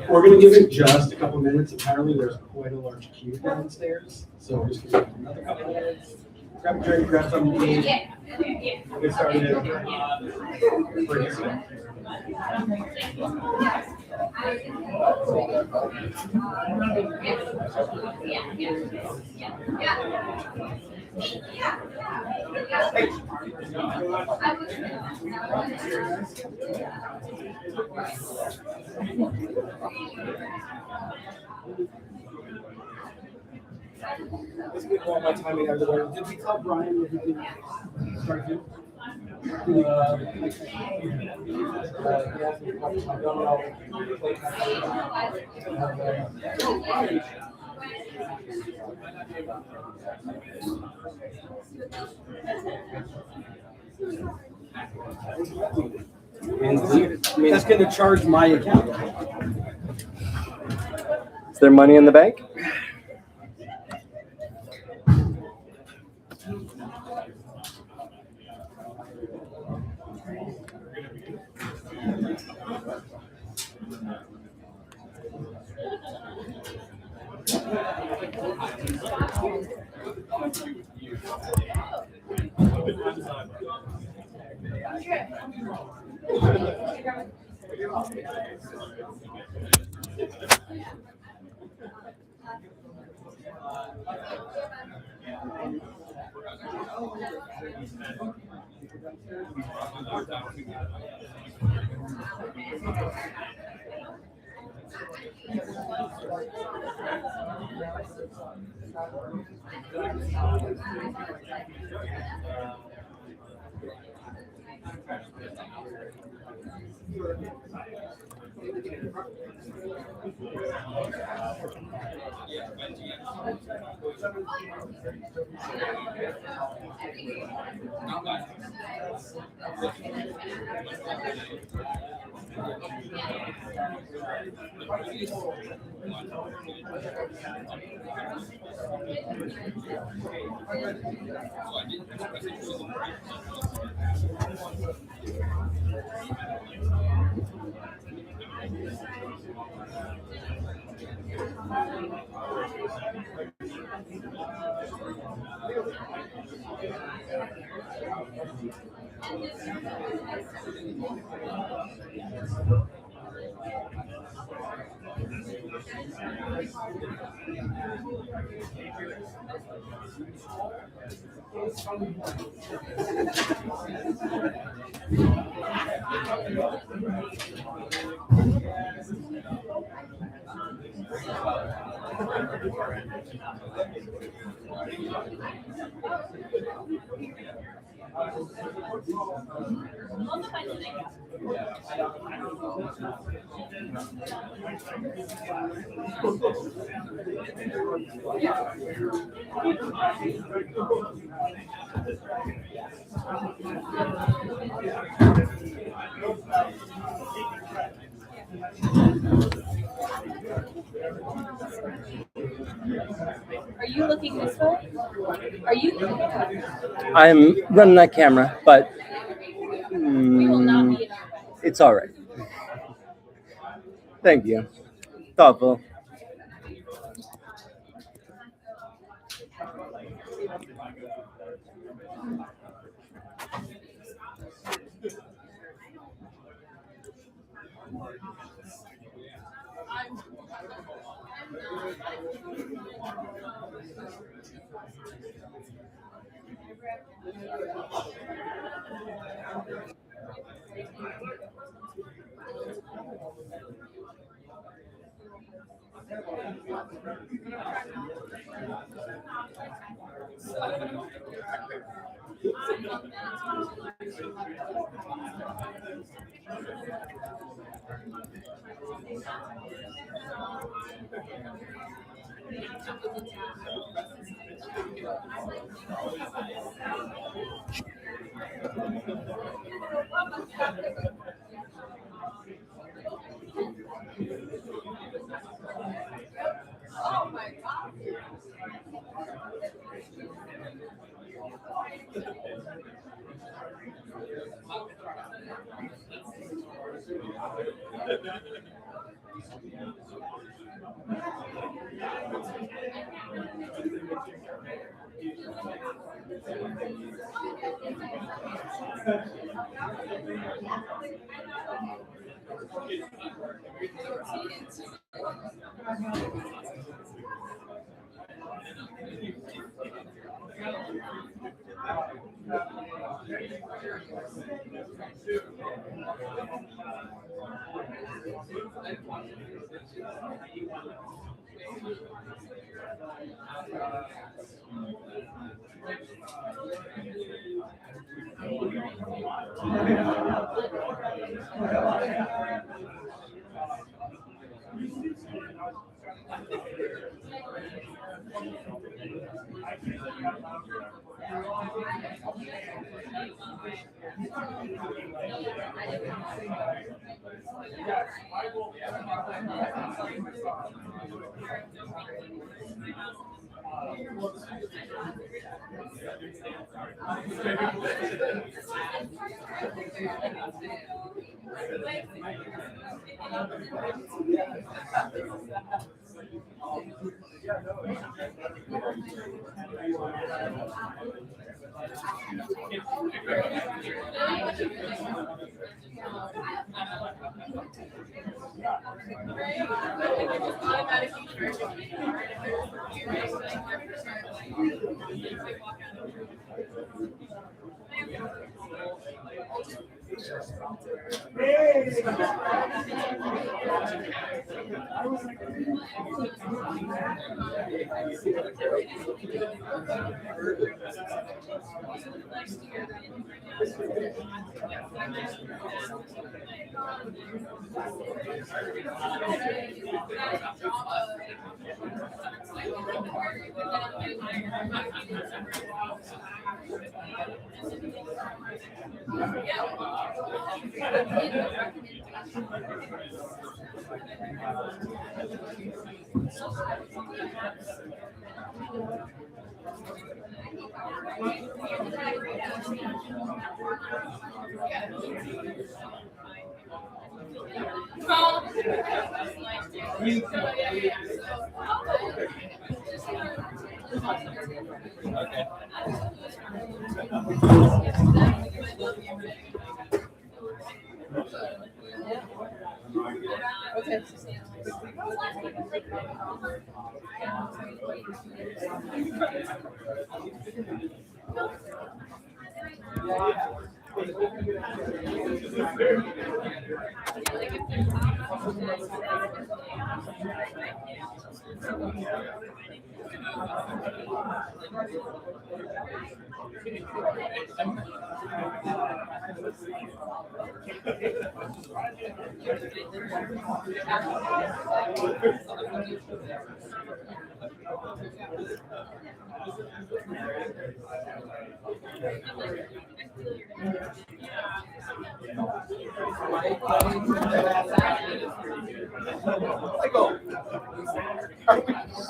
We're going to give it just a couple minutes. Apparently, there's quite a large queue downstairs, so we're just going to give it another couple minutes. Grab a drink, grab something to eat. We'll get started. Pretty soon. Let's get all my timing out of the way. Did we tell Brian that he could start here? That's going to charge my account. Is there money in the bank? Are you looking this way? Are you? I'm running that camera, but We will not be. it's all right. Thank you. Thoughtful.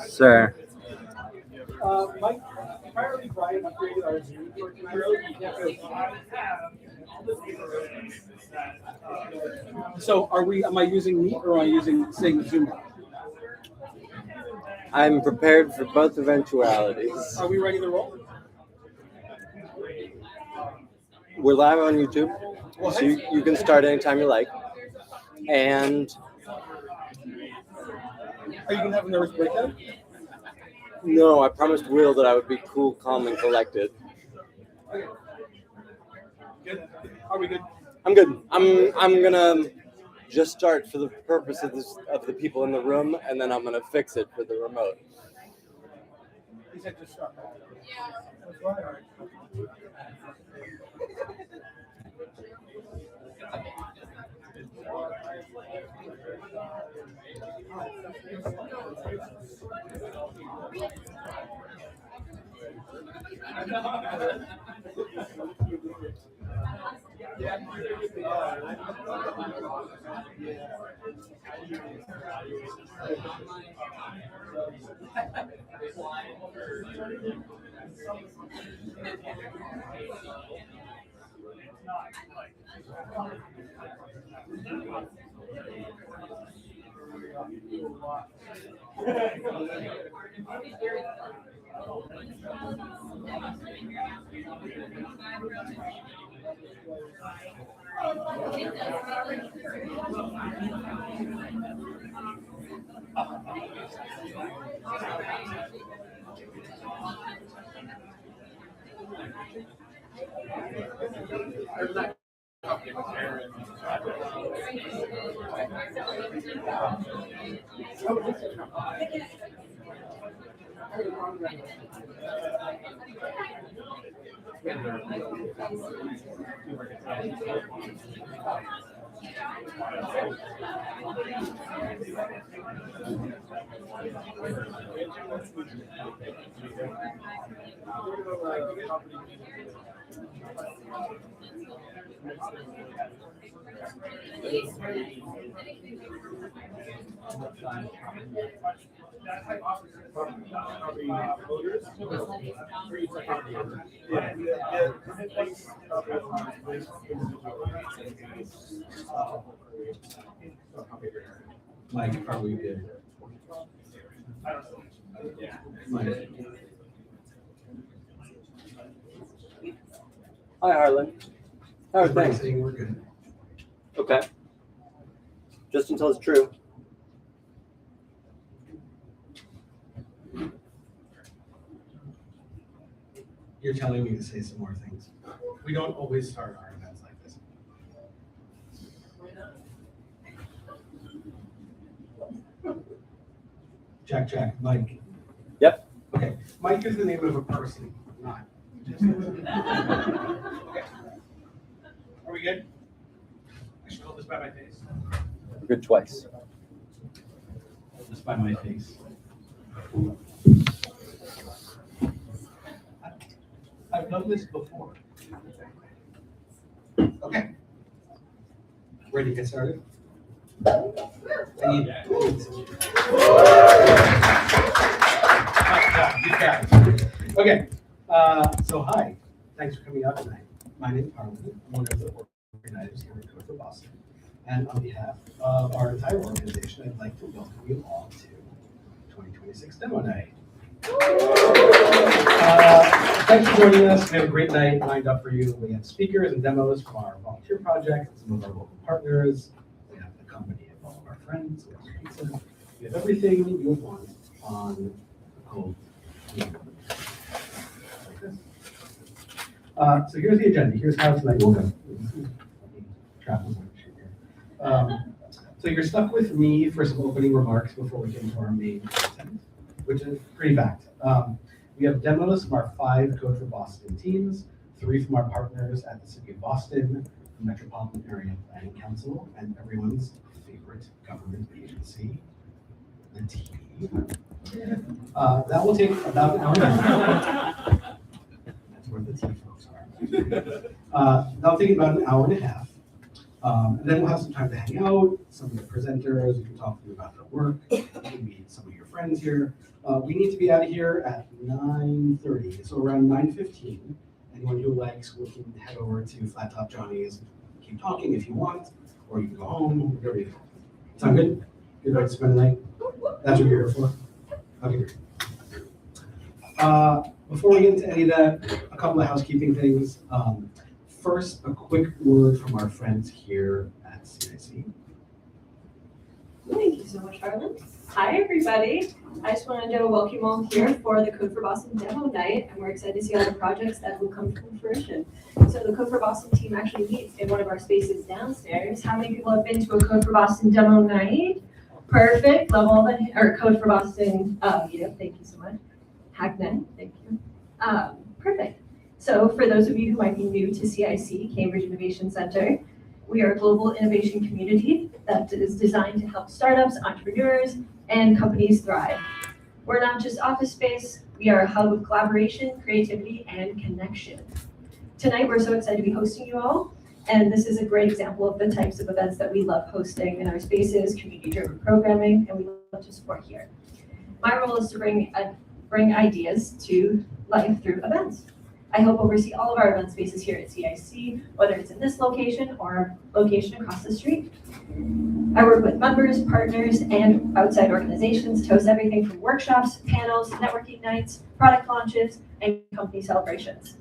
Sir. Mike, apparently Brian upgraded our Zoom for tonight. So am I using Meet or am I using saying Zoom? I'm prepared for both eventualities. Are we ready to roll? We're live on YouTube, so you can start anytime you like. And Are you gonna have a nervous breakdown? no, I promised Will that I would be cool, calm, and collected. Okay. Good. Are we good? I'm good. I'm gonna just start for the purpose of the people in the room, and then I'm gonna fix it for the remote. He said just start. That's right. Mike, are we good? Mike. Hi, Harlan. How are things? Saying we're good. Okay. Just until it's true. You're telling me to say some more things. We don't always start our events like this. Check. Mike. Yep. Okay. Mike is the name of a person, not just. Okay. Are we good? I should hold this by my face. We're good twice. Hold this by my face. I've done this before. Okay. Ready to get started? I need that. Okay. So hi. Thanks for coming out tonight. My name is Harlan. I'm one of the organizers here at North of Boston. And on behalf of our entire organization, I'd like to welcome you all to 2026 Demo Night. Thanks for joining us. We have a great night lined up for you. We have speakers and demos from our volunteer project, some of our local partners. We have the company of all of our friends. We have pizza. We have everything you would want on a cold evening. Like this. So here's the agenda. Here's how tonight will go. So you're stuck with me for some opening remarks before we get into our main content, which is pretty packed. We have demos from our 5 Code for Boston teams, 3 from our partners at the City of Boston, the Metropolitan Area Planning Council, and everyone's favorite government agency, the TV. That will take about an hour and a half. That's where the T folks are. That'll take about an hour and a half. And then we'll have some time to hang out, some of the presenters, we can talk to you about their work, you can meet some of your friends here. We need to be out of here at 9:30, so around 9:15. Anyone who likes, we can head over to Flat Top Johnny's, keep talking if you want, or you can go home, whatever you want. Sound good? You'd like to spend the night? That's what you're here for? Okay, great. Before we get into any of that, a couple of housekeeping things. First, a quick word from our friends here at CIC. Thank you so much, Harlan. Hi, everybody. I just wanted to welcome you all here for the Code for Boston demo night, and we're excited to see all the projects that will come to fruition. So the Code for Boston team actually meets in one of our spaces downstairs. How many people have been to a Code for Boston demo night? Perfect. Love all the, or Code for Boston meetup. Thank you so much. Hacknet. Thank you. Perfect. So for those of you who might be new to CIC, Cambridge Innovation Center, we are a global innovation community that is designed to help startups, entrepreneurs, and companies thrive. We're not just office space, we are a hub of collaboration, creativity, and connection. Tonight, we're so excited to be hosting you all, and this is a great example of the types of events that we love hosting in our spaces, community-driven programming, and we love to support here. My role is to bring ideas to life through events. I help oversee all of our event spaces here at CIC, whether it's in this location or location across the street. I work with members, partners, and outside organizations to host everything from workshops, panels, networking nights, product launches, and company celebrations.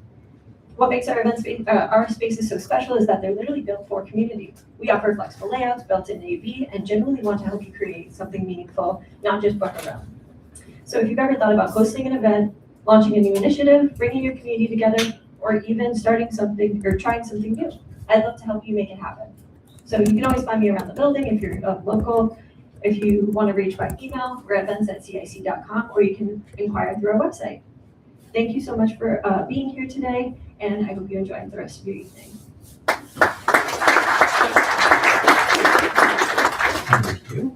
What makes our spaces so special is that they're literally built for community. We offer flexible layouts, built-in AV, and genuinely want to help you create something meaningful, not just book around. So if you've ever thought about hosting an event, launching a new initiative, bringing your community together, or even starting something or trying something new, I'd love to help you make it happen. So you can always find me around the building if you're local. If you want to reach by email, we're at events@cic.com, or you can inquire through our website. Thank you so much for being here today, and I hope you enjoy the rest of your evening. Thank you.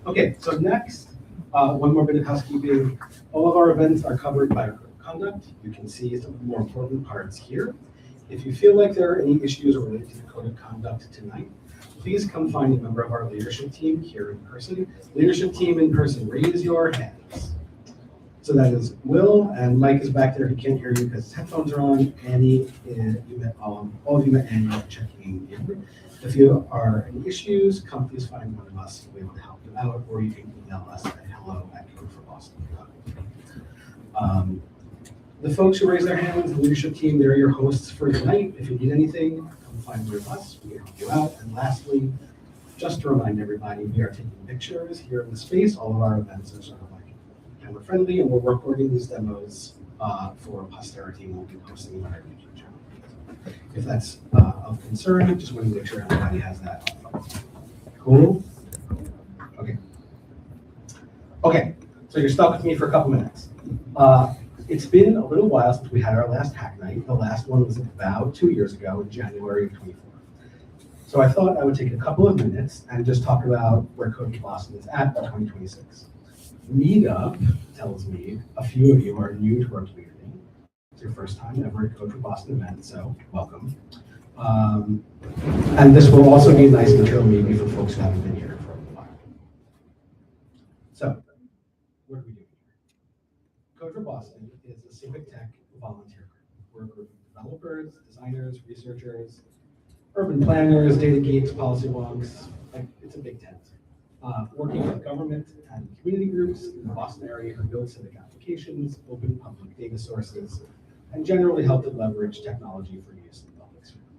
Okay, so next, one more bit of housekeeping. All of our events are covered by our code of conduct. You can see some of the more important parts here. If you feel like there are any issues related to the code of conduct tonight, please come find a member of our leadership team here in person. Leadership team in person, raise your hands. So that is Will, and Mike is back there. He can't hear you because his headphones are on. Annie, you met all of you met Annie checking in. If you are any issues, come please find one of us. We want to help you out, or you can email us at hello@codeforboston.com. The folks who raise their hands, the leadership team, they're your hosts for tonight. If you need anything, come find one of us. We can help you out. And lastly, just to remind everybody, we are taking pictures here in the space. All of our events are sort of like camera friendly, and we're recording these demos for posterity, and we'll be posting them on our YouTube channel. If that's of concern, just want to make sure everybody has that. Cool? Okay. Okay, so you're stuck with me for a couple minutes. It's been a little while since we had our last hack night. The last one was about 2 years ago in January of 24. So I thought I would take a couple of minutes and just talk about where Code for Boston is at in 2026. Meetup tells me a few of you are new to our community. It's your first time ever at Code for Boston event, so welcome. And this will also be a nice intro maybe for folks who haven't been here for a while. So, what do we do here? Code for Boston is a civic tech volunteer group. We're a group of developers, designers, researchers, urban planners, data geeks, policy wonks. Like, it's a big tent. Working with government and community groups in the Boston area who build civic applications, open public data sources, and generally help to leverage technology for use in the public sphere.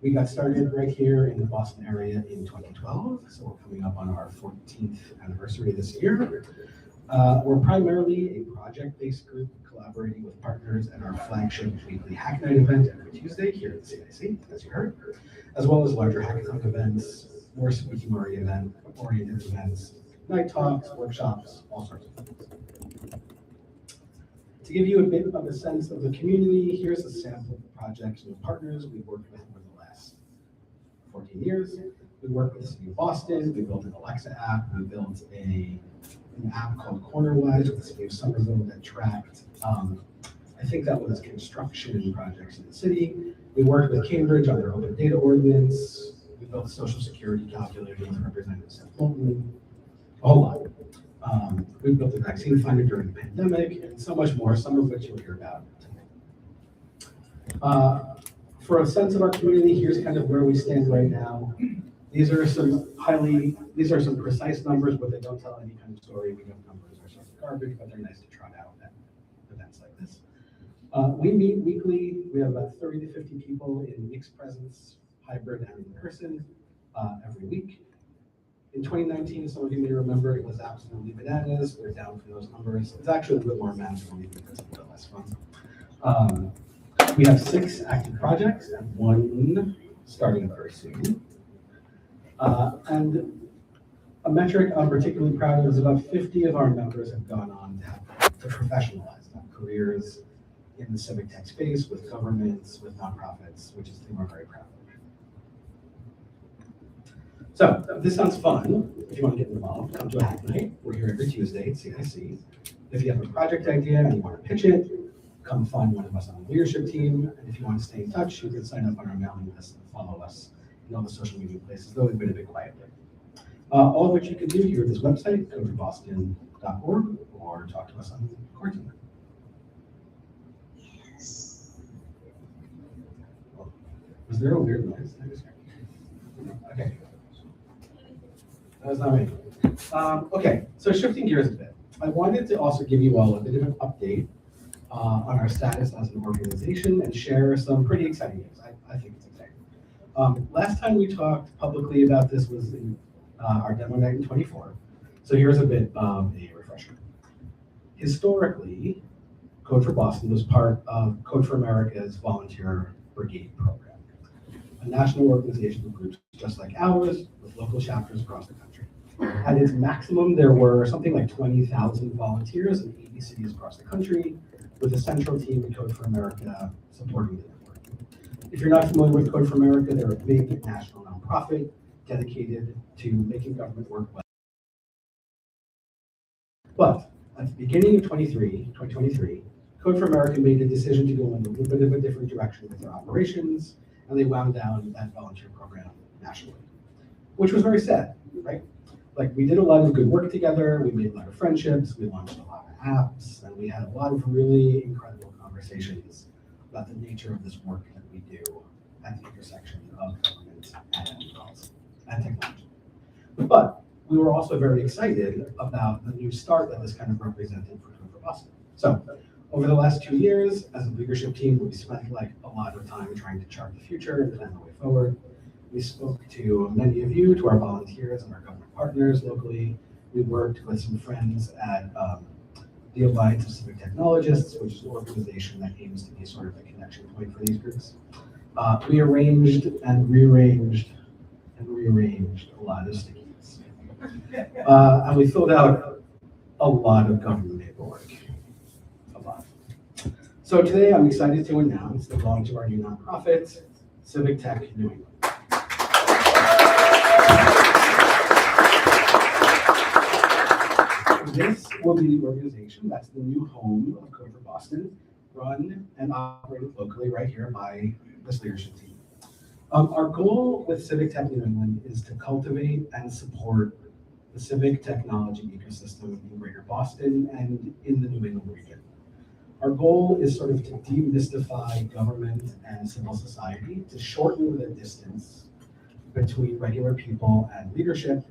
We got started right here in the Boston area in 2012, so we're coming up on our 14th anniversary this year. We're primarily a project-based group collaborating with partners at our flagship weekly Hack Night event every Tuesday here at the CIC, as you heard, as well as larger hackathon events, more speaking-oriented events, night talks, workshops, all sorts of things. To give you a bit of a sense of the community, here's a sample of the projects and the partners we've worked with over the last 14 years. We worked with the City of Boston, we built an Alexa app, we built an app called Cornerwise with the City of Somerville that tracked, I think that was construction projects in the city. We worked with Cambridge on their open data ordinance. We built a social security calculator with Representative Seth Moulton, a whole lot. We built a vaccine finder during the pandemic, and so much more, some of which you'll hear about today. For a sense of our community, here's kind of where we stand right now. These are some precise numbers, but they don't tell any kind of story. We know numbers are sort of garbage, but they're nice to trot out at events like this. We meet weekly. We have about 30 to 50 people in mixed presence, hybrid, and in person every week. In 2019, some of you may remember, it was absolutely bananas. We're down for those numbers. It's actually a bit more manageable because it's a bit less fun. We have 6 active projects and 1 starting very soon. And a metric I'm particularly proud of is about 50 of our members have gone on to professionalize their careers in the civic tech space with governments, with nonprofits, which is a thing we're very proud of. So if this sounds fun, if you want to get involved, come to a hack night. We're here every Tuesday at CIC. If you have a project idea and you want to pitch it, come find one of us on the leadership team. And if you want to stay in touch, you can sign up on our mailing list and follow us in all the social media places, though we've been a bit quiet lately. All of which you can do here at this website, codeforboston.org, or talk to us on the core team. Was there a weird noise? Okay. That was not me. Okay, so shifting gears a bit. I wanted to also give you all a bit of an update on our status as an organization and share some pretty exciting news. I think it's exciting. Last time we talked publicly about this was in our demo night in 24. So here's a bit of a refresher. Historically, Code for Boston was part of Code for America's Volunteer Brigade program, a national organization of groups just like ours with local chapters across the country. At its maximum, there were something like 20,000 volunteers in 80 cities across the country, with a central team in Code for America supporting the network. If you're not familiar with Code for America, they're a big national nonprofit dedicated to making government work well. But at the beginning of 2023, Code for America made the decision to go in a little bit of a different direction with their operations, and they wound down that volunteer program nationally, which was very sad, right? Like, we did a lot of good work together, we made a lot of friendships, we launched a lot of apps, and we had a lot of really incredible conversations about the nature of this work that we do at the intersection of government and technology. But we were also very excited about the new start that this kind of represented for Code for Boston. So over the last 2 years, as a leadership team, we spent like a lot of time trying to chart the future and plan the way forward. We spoke to many of you, to our volunteers and our government partners locally. We worked with some friends at the Alliance of Civic Technologists, which is an organization that aims to be sort of a connection point for these groups. We arranged and rearranged a lot of stickies. And we filled out a lot of government paperwork. A lot. So today I'm excited to announce the launch of our new nonprofit, Civic Tech New England. This will be the organization that's the new home of Code for Boston, run and operated locally right here by this leadership team. Our goal with Civic Tech New England is to cultivate and support the civic technology ecosystem in Greater Boston and in the New England region. Our goal is sort of to demystify government and civil society, to shorten the distance between regular people and leadership,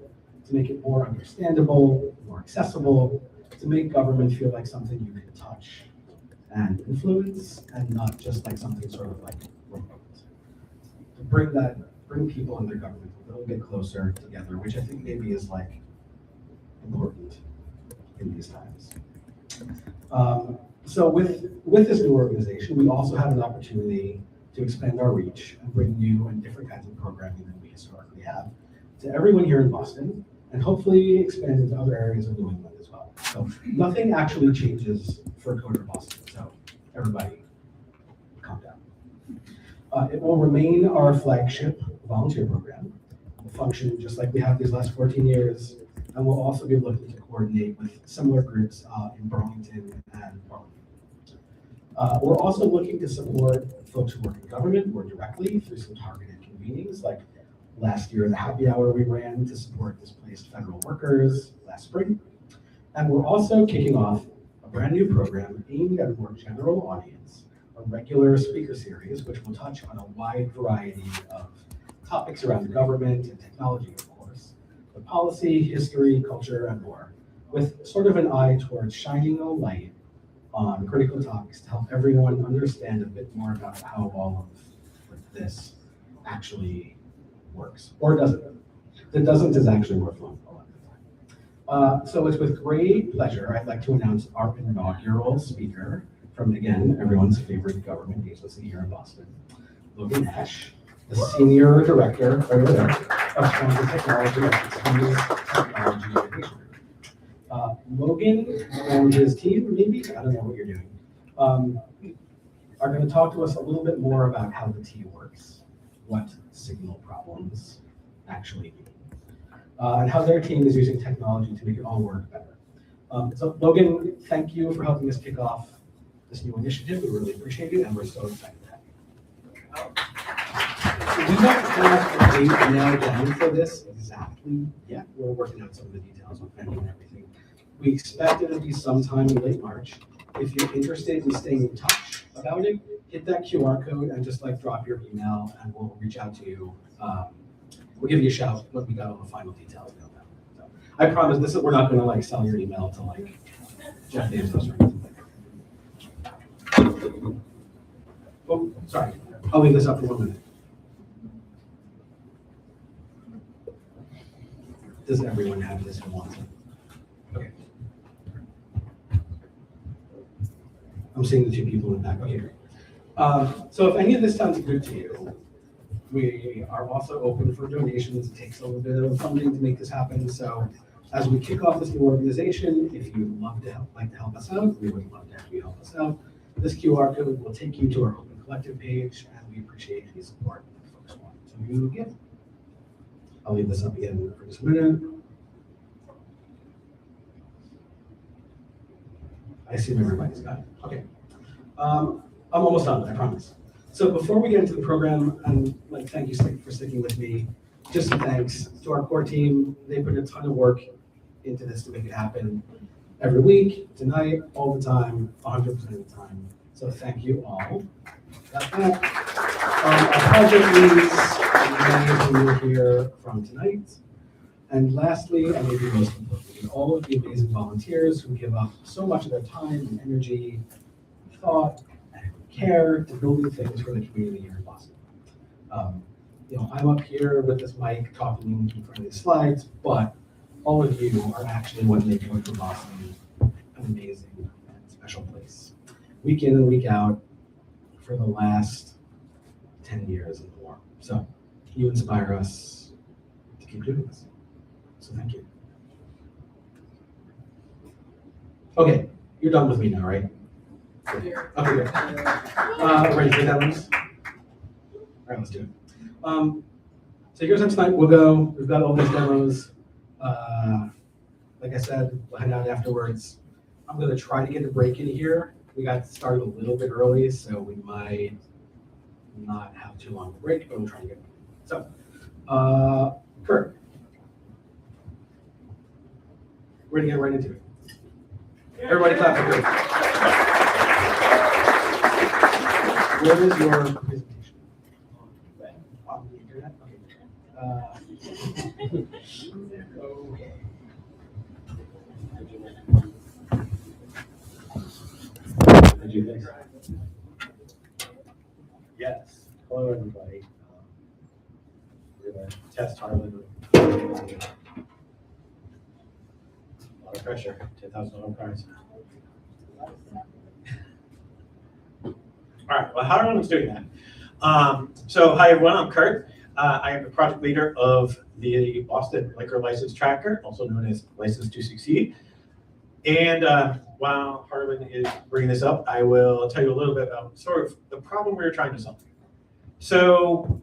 to make it more understandable, more accessible, to make government feel like something you can touch and influence, and not just like something sort of like remote. To bring people and their government a little bit closer together, which I think maybe is like important in these times. So with this new organization, we also have an opportunity to expand our reach and bring new and different kinds of programming than we historically have to everyone here in Boston, and hopefully expand into other areas of New England as well. So nothing actually changes for Code for Boston, so everybody calm down. It will remain our flagship volunteer program. Will function just like we have these last 14 years, and we'll also be looking to coordinate with similar groups in Burlington and Portland. We're also looking to support folks who work in government more directly through some targeted convenings, like last year, the happy hour we ran to support displaced federal workers last spring. And we're also kicking off a brand new program aimed at a more general audience, a regular speaker series, which will touch on a wide variety of topics around government and technology, of course, but policy, history, culture, and more, with sort of an eye towards shining a light on critical topics to help everyone understand a bit more about how all of this actually works, or doesn't. If it doesn't is actually worth learning a lot of the time. So it's with great pleasure I'd like to announce our inaugural speaker from, again, everyone's favorite government agency here in Boston, Logan Nash, the Senior Director right over there of Transit Technology at the Civic Technology Innovation Group. Logan and his team, maybe, I don't know what you're doing, are going to talk to us a little bit more about how the T works, what signal problems actually mean, and how their team is using technology to make it all work better. So Logan, thank you for helping us kick off this new initiative. We really appreciate it, and we're so excited to have you. We don't have a date nailed down for this exactly yet. We're working out some of the details with venue and everything. We expect it to be sometime in late March. If you're interested in staying in touch about it, hit that QR code and just like drop your email, and we'll reach out to you. We'll give you a shout when we got all the final details nailed down. So I promise this is, we're not going to like sell your email to like Jeff Bezos or anything like that. Oh, sorry. I'll leave this up for 1 minute. Does everyone have this who wants it? Okay. I'm seeing the two people in the back. Okay, great. So if any of this sounds good to you, we are also open for donations. It takes a little bit of funding to make this happen. So as we kick off this new organization, if you'd like to help us out, we would love to have you help us out. This QR code will take you to our Open Collective page, and we appreciate any support that folks want to give. I'll leave this up again for just a minute. I assume everybody's got it. Okay. I'm almost done, I promise. So before we get into the program, and like, thank you for sticking with me. Just some thanks to our core team. They put a ton of work into this to make it happen every week, tonight, all the time, 100% of the time. So thank you all. Got that. Our project leads, many of you will hear from tonight. And lastly, and maybe most importantly, all of the amazing volunteers who give up so much of their time and energy, thought, and care to building things for the community here in Boston. I'm up here with this mic talking in front of these slides, but all of you are actually what make Code for Boston an amazing and special place. Week in and week out for the last 10 years and more. So you inspire us to keep doing this. So thank you. Okay, you're done with me now, right? Okay, good. Ready for demos? All right, let's do it. So here's our tonight. We'll go. We've got all these demos. Like I said, we'll head out afterwards. I'm going to try to get a break in here. We got started a little bit early, so we might not have too long of a break, but we'll try to get it. So, Kurt, we're going to get right into it. Everybody clap for Kurt. What is your presentation? On the internet? Okay. Okay. Did you think? Yes. Hello, everybody. We're going to test Harlan. A lot of pressure. $10,000 prize. All right. Well, Harlan's doing that. So, hi, everyone. I'm Kurt. I am the project leader of the Boston Liquor License Tracker, also known as License to Succeed. And while Harlan is bringing this up, I will tell you a little bit about sort of the problem we were trying to solve. So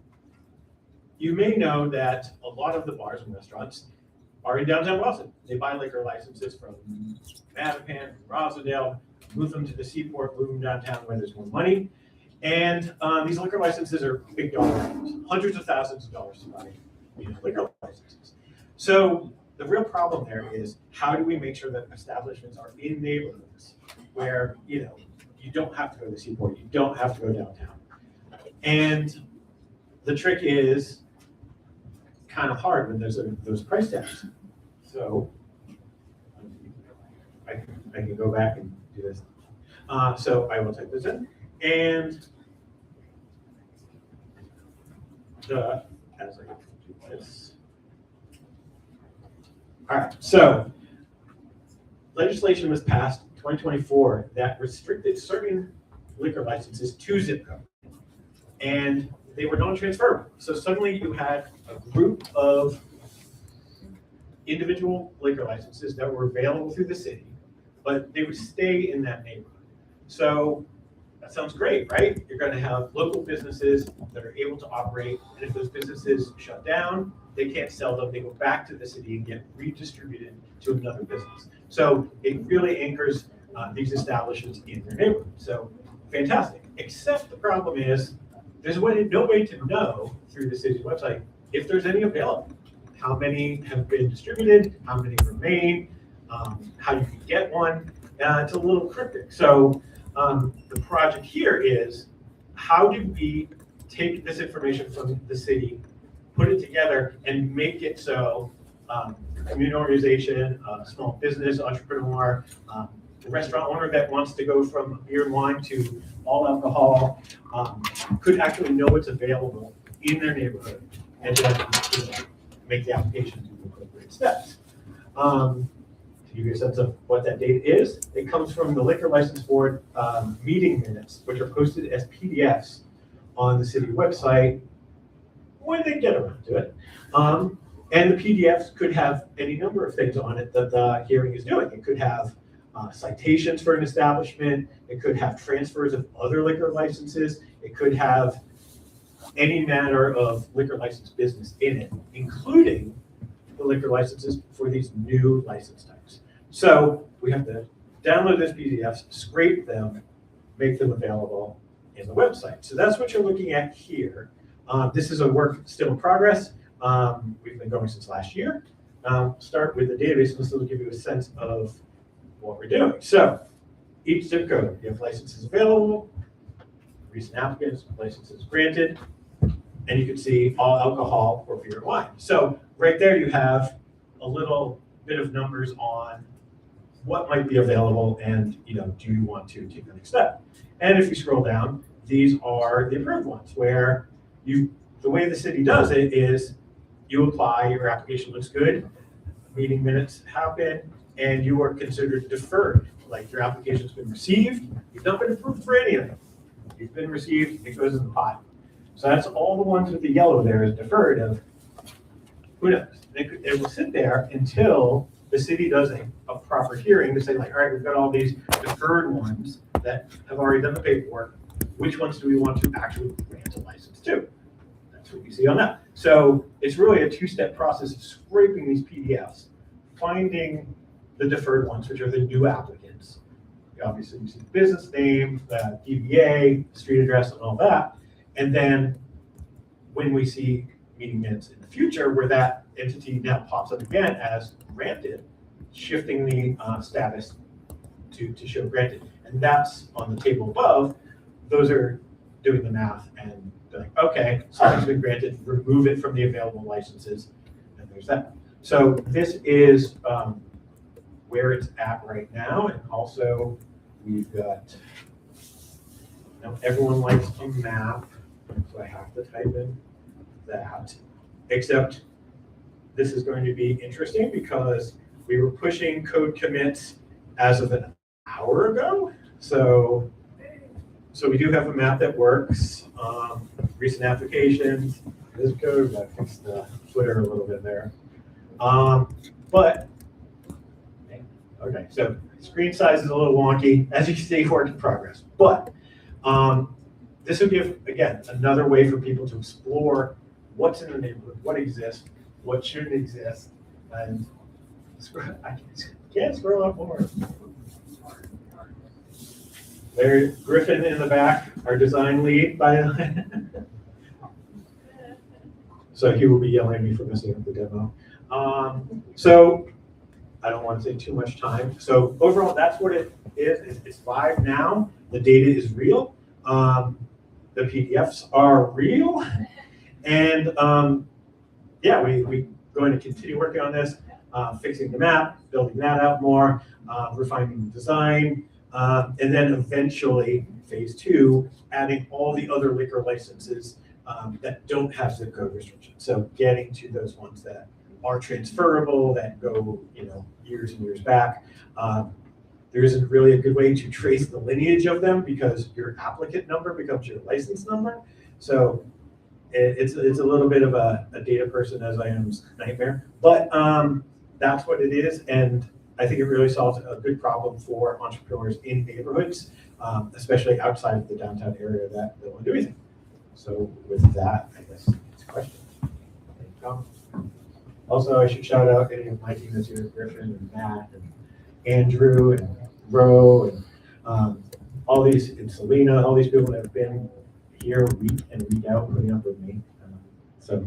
you may know that a lot of the bars and restaurants are in downtown Boston. They buy liquor licenses from Mattapan, from Rosendale, move them to the Seaport, move them downtown where there's more money. And these liquor licenses are big dollar items, hundreds of thousands of dollars to buy these liquor licenses. So the real problem there is, how do we make sure that establishments are in neighborhoods where, you don't have to go to the Seaport, you don't have to go downtown. And the trick is kind of hard when there's those price tags. So I can go back and do this. So I will type this in, and as I do this. All right, so legislation was passed in 2024 that restricted certain liquor licenses to zip code, and they were non-transferable. So suddenly you had a group of individual liquor licenses that were available through the city, but they would stay in that neighborhood. So that sounds great, right? You're going to have local businesses that are able to operate, and if those businesses shut down, they can't sell them. They go back to the city and get redistributed to another business. So it really anchors these establishments in their neighborhood. So fantastic. Except the problem is there's no way to know through the city's website if there's any available. How many have been distributed? How many remain? How you can get one? It's a little cryptic. So the project here is, how do we take this information from the city, put it together, and make it so community organization, small business, entrepreneur, restaurant owner that wants to go from beer and wine to all alcohol could actually know what's available in their neighborhood and then make the application to the appropriate steps. To give you a sense of what that data is, it comes from the Liquor License Board meeting minutes, which are posted as PDFs on the city website when they get around to it. And the PDFs could have any number of things on it that the hearing is doing. It could have citations for an establishment. It could have transfers of other liquor licenses. It could have any manner of liquor license business in it, including the liquor licenses for these new license types. So we have to download those PDFs, scrape them, make them available in the website. So that's what you're looking at here. This is a work still in progress. We've been going since last year. Start with the database, and this will give you a sense of what we're doing. So each zip code, you have licenses available, recent applicants, licenses granted, and you can see all alcohol or beer and wine. So right there you have a little bit of numbers on what might be available and, do you want to take the next step? And if you scroll down, these are the approved ones where the way the city does it is you apply, your application looks good, meeting minutes happen, and you are considered deferred. Like your application's been received, you've not been approved for any of it. You've been received, it goes in the pot. So that's all the ones with the yellow there is deferred of, who knows? It will sit there until the city does a proper hearing to say like, all right, we've got all these deferred ones that have already done the paperwork. Which ones do we want to actually grant a license to? That's what you see on that. So it's really a two-step process of scraping these PDFs, finding the deferred ones, which are the new applicants. Obviously, you see the business name, the DBA, street address, and all that. And then when we see meeting minutes in the future where that entity now pops up again as granted, shifting the status to show granted. And that's on the table above. Those are doing the math and they're like, okay, something's been granted, remove it from the available licenses, and there's that. So this is where it's at right now. And also we've got, everyone likes a map, so I have to type in that, except this is going to be interesting because we were pushing code commits as of an hour ago. So we do have a map that works. Recent applications, this code, I fixed the footer a little bit there. But, okay, so screen size is a little wonky. As you can see, work in progress. But this will give, again, another way for people to explore what's in the neighborhood, what exists, what shouldn't exist, and I can't scroll up more. There's Griffin in the back, our design lead, by the way. So he will be yelling at me for messing up the demo. So I don't want to take too much time. So overall, that's what it is. It's live now. The data is real. The PDFs are real. And yeah, we're going to continue working on this, fixing the map, building that out more, refining the design, and then eventually, phase 2, adding all the other liquor licenses that don't have zip code restrictions. So getting to those ones that are transferable, that go, years and years back. There isn't really a good way to trace the lineage of them because your applicant number becomes your license number. So it's a little bit of a data person as I am's nightmare, but that's what it is. And I think it really solves a good problem for entrepreneurs in neighborhoods, especially outside of the downtown area that don't want to do anything. So with that, I guess it's questions. Also, I should shout out any of my team that's here, Griffin and Matt and Andrew and Ro and all these, and Selena, all these people that have been here week in, week out, putting up with me. So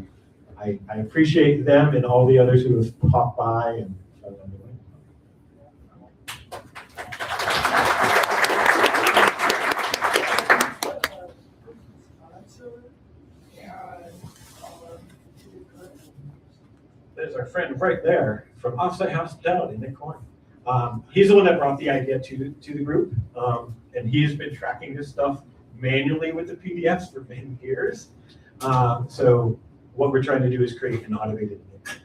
I appreciate them and all the others who have popped by and there's our friend right there from Offsite Hospitality, Nick Corn. He's the one that brought the idea to the group, and he has been tracking this stuff manually with the PDFs for many years. So what we're trying to do is create an automated link.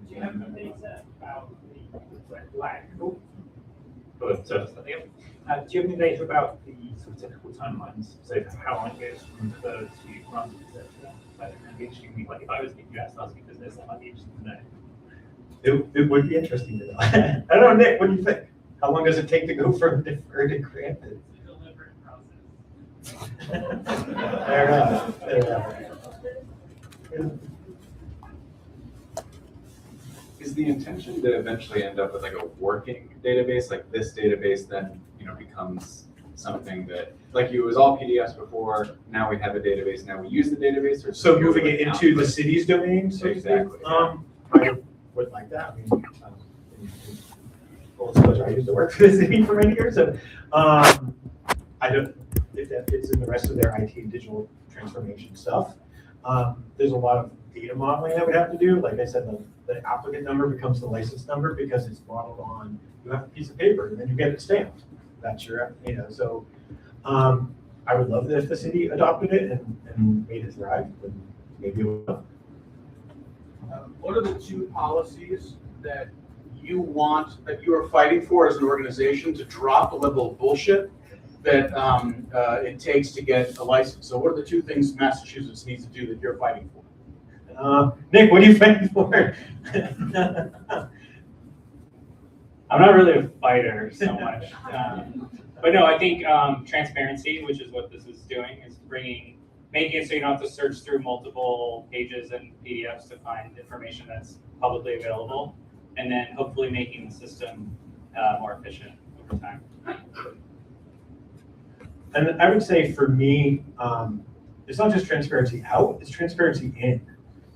Do you have any data about the red flag? Do you have any data about the sort of typical timelines? So how long it goes from the to run, etc. That would be interesting. Like if I was in the US asking business, that might be interesting to know. It would be interesting to know. I don't know, Nick, what do you think? How long does it take to go from deferred to granted? Fair enough. Fair enough. Is the intention to eventually end up with like a working database, like this database then, becomes something that, like it was all PDFs before, now we have a database, now we use the database? Or So moving it into the city's domain, so Exactly. I would like that. I mean, full disclosure, I used to work for the city for many years, so I don't, if that fits in the rest of their IT and digital transformation stuff. There's a lot of data modeling that we have to do. Like I said, the applicant number becomes the license number because it's modeled on, you have a piece of paper and then you get it stamped. That's your, so I would love it if the city adopted it and made it thrive, but maybe it will. What are the two policies that you want, that you are fighting for as an organization to drop the level of bullshit that it takes to get a license? So what are the two things Massachusetts needs to do that you're fighting for? Nick, what are you fighting for? I'm not really a fighter so much, but no, I think transparency, which is what this is doing, is making it so you don't have to search through multiple pages and PDFs to find information that's publicly available, and then hopefully making the system more efficient over time. And I would say for me, it's not just transparency out, it's transparency in,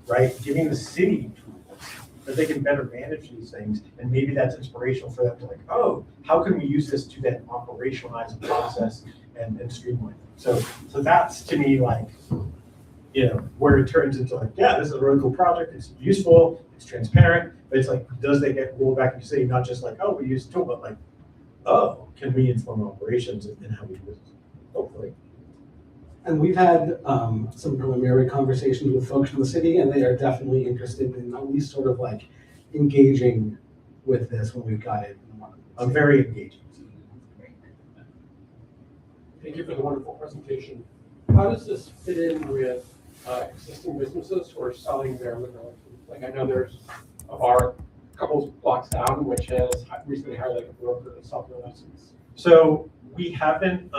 right? Giving the city tools that they can better manage these things. And maybe that's inspirational for them to like, oh, how can we use this to then operationalize the process and streamline it? So that's to me like, where it turns into like, yeah, this is a really cool project, it's useful, it's transparent, but it's like, does they get rolled back into city, not just like, oh, we use a tool, but like, oh, can we inform operations and how we do this? Hopefully. And we've had some preliminary conversations with folks from the city, and they are definitely interested in at least sort of like engaging with this when we've got it. I'm very engaging. Thank you for the wonderful presentation. How does this fit in with existing businesses who are selling their liquor license? Like I know there's a bar a couple blocks down which has recently hired like a broker to sell their license. So we haven't,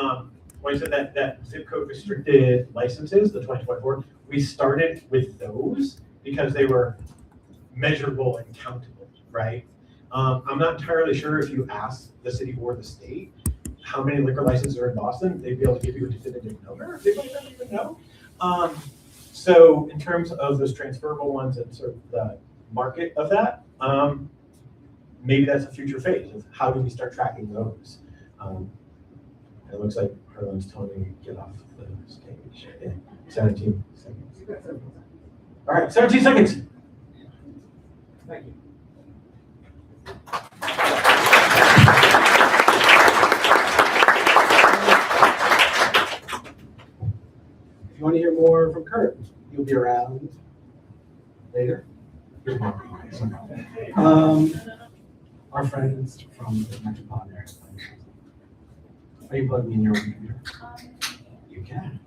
when I said that zip code restricted licenses, the 2024, we started with those because they were measurable and countable, right? I'm not entirely sure if you ask the city or the state how many liquor licenses are in Boston, they'd be able to give you a definitive number. They might not even know. So in terms of those transferable ones and sort of the market of that, maybe that's a future phase of how do we start tracking those. It looks like Harlan's telling me to get off the stage. Okay, 17 seconds. All right, 17 seconds. Thank you. If you want to hear more from Kurt, you'll be around later. Our friends from the Metropolitan Area Planning Council. Are you plugging in your own computer? You can.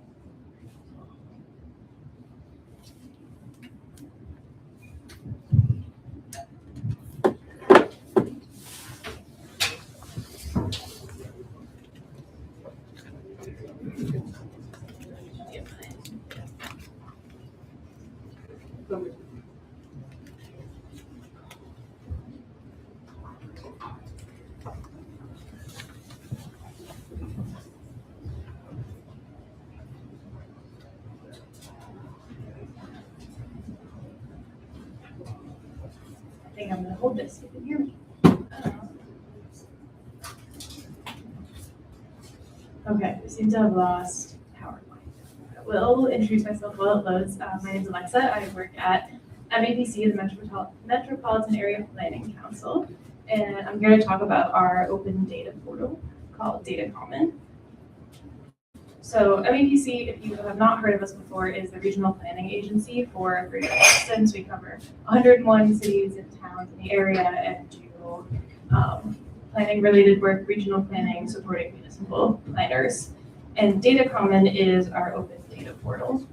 I think I'm gonna hold this, you can hear me. Okay, we seem to have lost power line. I will introduce myself while it loads. My name is Alexa. I work at MAPC, the Metropolitan Area Planning Council. And I'm here to talk about our open data portal called Data Common. So MAPC, if you have not heard of us before, is the regional planning agency for Greater Boston. We cover 101 cities and towns in the area and do planning related work, regional planning, supporting municipal planners. And Data Common is our open data portal.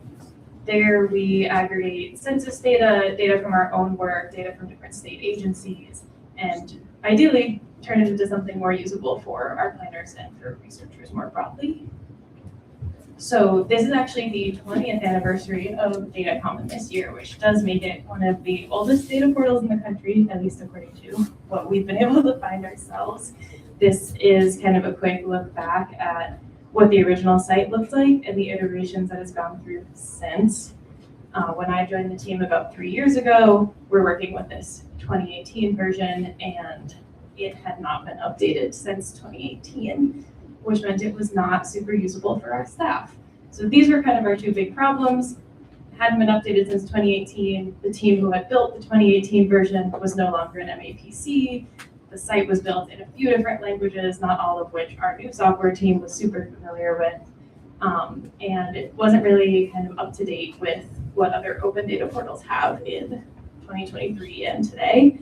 There we aggregate census data, data from our own work, data from different state agencies, and ideally turn it into something more usable for our planners and for researchers more broadly. So this is actually the 20th anniversary of Data Common this year, which does make it one of the oldest data portals in the country, at least according to what we've been able to find ourselves. This is kind of a quick look back at what the original site looked like and the iterations that it's gone through since. When I joined the team about 3 years ago, we're working with this 2018 version, and it had not been updated since 2018, which meant it was not super usable for our staff. So these were kind of our two big problems. Hadn't been updated since 2018. The team who had built the 2018 version was no longer an MAPC. The site was built in a few different languages, not all of which our new software team was super familiar with. And it wasn't really kind of up to date with what other open data portals have in 2023 and today.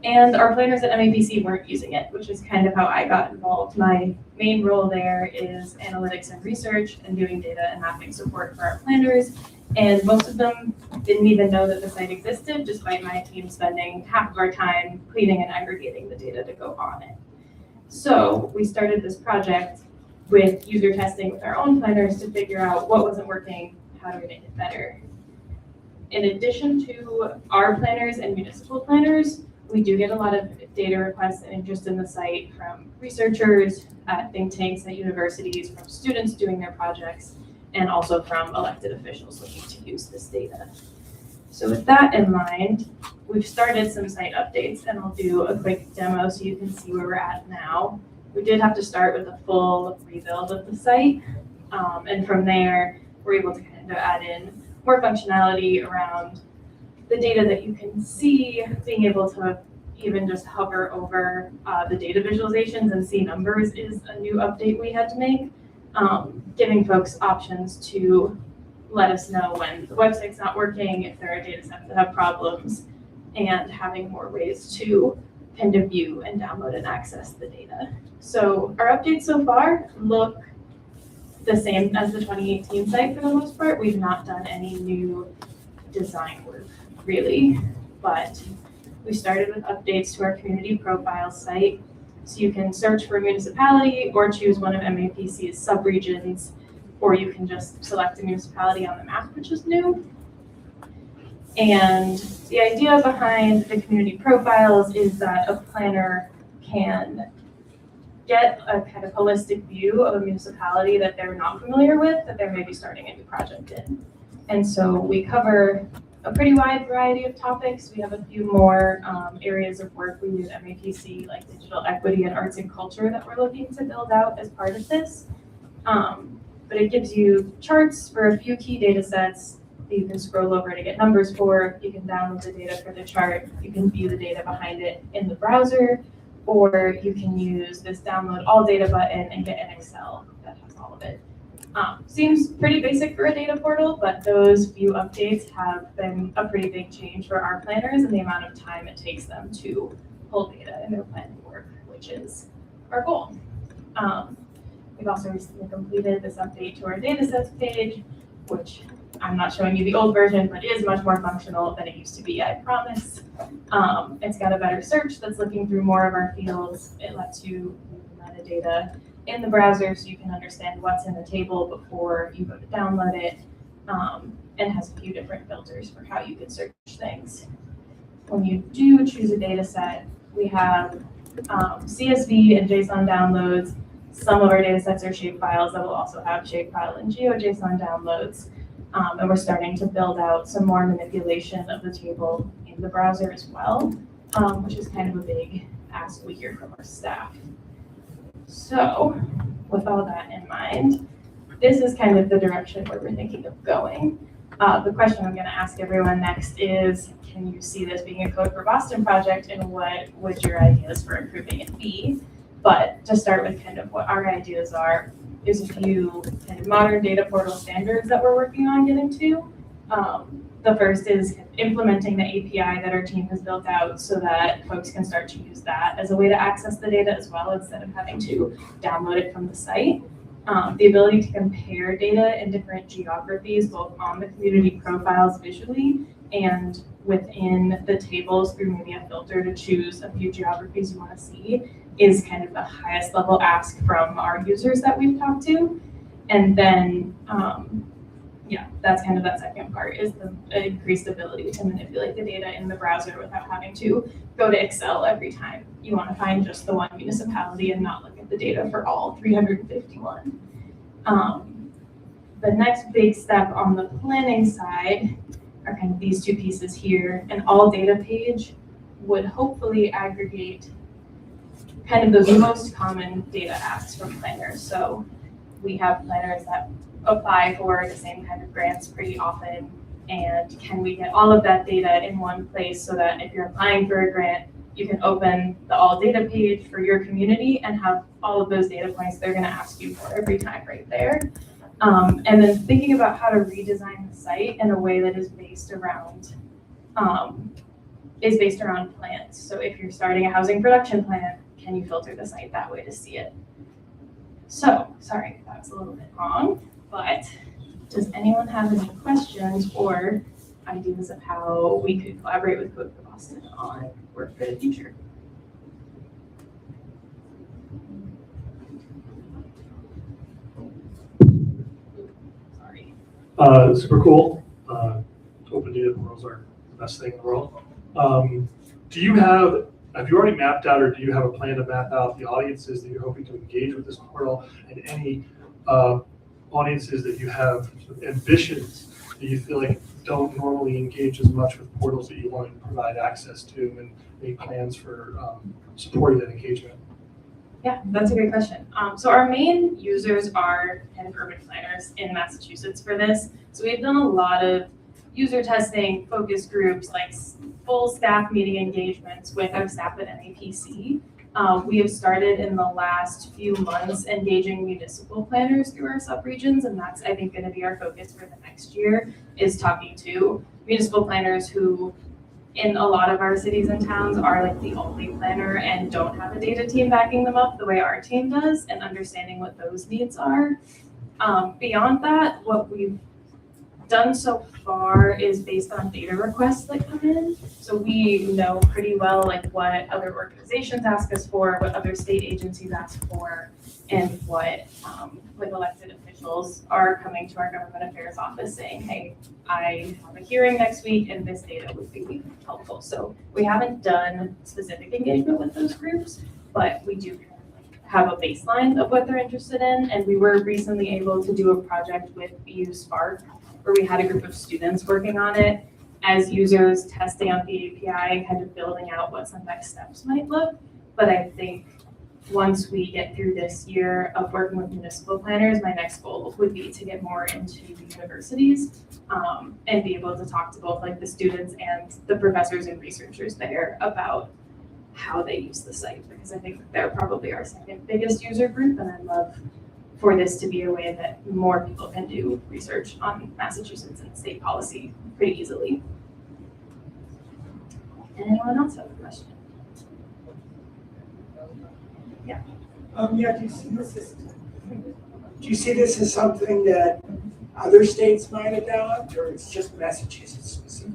And our planners at MAPC weren't using it, which is kind of how I got involved. My main role there is analytics and research and doing data and mapping support for our planners. And most of them didn't even know that the site existed, despite my team spending half of our time cleaning and aggregating the data to go on it. So we started this project with user testing with our own planners to figure out what wasn't working, how do we make it better. In addition to our planners and municipal planners, we do get a lot of data requests and interest in the site from researchers at think tanks at universities, from students doing their projects, and also from elected officials looking to use this data. So with that in mind, we've started some site updates, and I'll do a quick demo so you can see where we're at now. We did have to start with a full rebuild of the site, and from there, we're able to kind of add in more functionality around the data that you can see, being able to even just hover over the data visualizations and see numbers is a new update we had to make, giving folks options to let us know when the website's not working, if there are data sets that have problems, and having more ways to kind of view and download and access the data. So our updates so far look the same as the 2018 site for the most part. We've not done any new design work really, but we started with updates to our community profile site. So you can search for a municipality or choose one of MAPC's subregions, or you can just select a municipality on the map, which is new. And the idea behind the community profiles is that a planner can get a kind of holistic view of a municipality that they're not familiar with, that they're maybe starting a new project in. And so we cover a pretty wide variety of topics. We have a few more areas of work we do at MAPC, like digital equity and arts and culture, that we're looking to build out as part of this. But it gives you charts for a few key data sets that you can scroll over to get numbers for. You can download the data for the chart. You can view the data behind it in the browser, or you can use this download all data button and get an Excel that has all of it. Seems pretty basic for a data portal, but those few updates have been a pretty big change for our planners and the amount of time it takes them to pull data in their planning work, which is our goal. We've also recently completed this update to our datasets page, which I'm not showing you the old version, but is much more functional than it used to be, I promise. It's got a better search that's looking through more of our fields. It lets you metadata in the browser so you can understand what's in the table before you go to download it, and has a few different filters for how you can search things. When you do choose a data set, we have CSV and JSON downloads. Some of our data sets are shapefiles that will also have shapefile and GeoJSON downloads. And we're starting to build out some more manipulation of the table in the browser as well, which is kind of a big ask we hear from our staff. So with all that in mind, this is kind of the direction where we're thinking of going. The question I'm going to ask everyone next is, can you see this being a Code for Boston project, and what would your ideas for improving it be? But to start with kind of what our ideas are, there's a few kind of modern data portal standards that we're working on getting to. The first is implementing the API that our team has built out so that folks can start to use that as a way to access the data as well, instead of having to download it from the site. The ability to compare data in different geographies, both on the community profiles visually and within the tables through maybe a filter to choose a few geographies you want to see, is kind of the highest level ask from our users that we've talked to. And then, that's kind of that second part, is the increased ability to manipulate the data in the browser without having to go to Excel every time you want to find just the one municipality and not look at the data for all 351. The next big step on the planning side are kind of these two pieces here. An all data page would hopefully aggregate kind of those most common data asks from planners. So we have planners that apply for the same kind of grants pretty often, and can we get all of that data in one place so that if you're applying for a grant, you can open the all data page for your community and have all of those data points they're going to ask you for every time right there. And then thinking about how to redesign the site in a way that is based around plans. So if you're starting a housing production plan, can you filter the site that way to see it? So, sorry, that was a little bit long, but does anyone have any questions or ideas of how we could collaborate with Code for Boston on work for the future? Sorry. Super cool. Open data portals are the best thing in the world. Have you already mapped out, or do you have a plan to map out the audiences that you're hoping to engage with this portal, and any audiences that you have ambitions that you feel like don't normally engage as much with portals that you want to provide access to, and any plans for supporting that engagement? Yeah, that's a great question. So our main users are kind of urban planners in Massachusetts for this. So we've done a lot of user testing, focus groups, like full staff meeting engagements with our staff at MAPC. We have started in the last few months engaging municipal planners through our subregions, and that's, I think, going to be our focus for the next year, is talking to municipal planners who, in a lot of our cities and towns, are like the only planner and don't have a data team backing them up the way our team does, and understanding what those needs are. Beyond that, what we've done so far is based on data requests that come in. So we know pretty well like what other organizations ask us for, what other state agencies ask for, and what like elected officials are coming to our government affairs office saying, hey, I have a hearing next week and this data would be helpful. So we haven't done specific engagement with those groups, but we do have a baseline of what they're interested in. And we were recently able to do a project with BU Spark, where we had a group of students working on it as users, testing out the API and kind of building out what some next steps might look. But I think once we get through this year of working with municipal planners, my next goal would be to get more into the universities and be able to talk to both like the students and the professors and researchers there about how they use the site, because I think they're probably our second biggest user group, and I'd love for this to be a way that more people can do research on Massachusetts and state policy pretty easily. Anyone else have a question? Yeah, do you see this as something that other states might adopt, or it's just Massachusetts specific?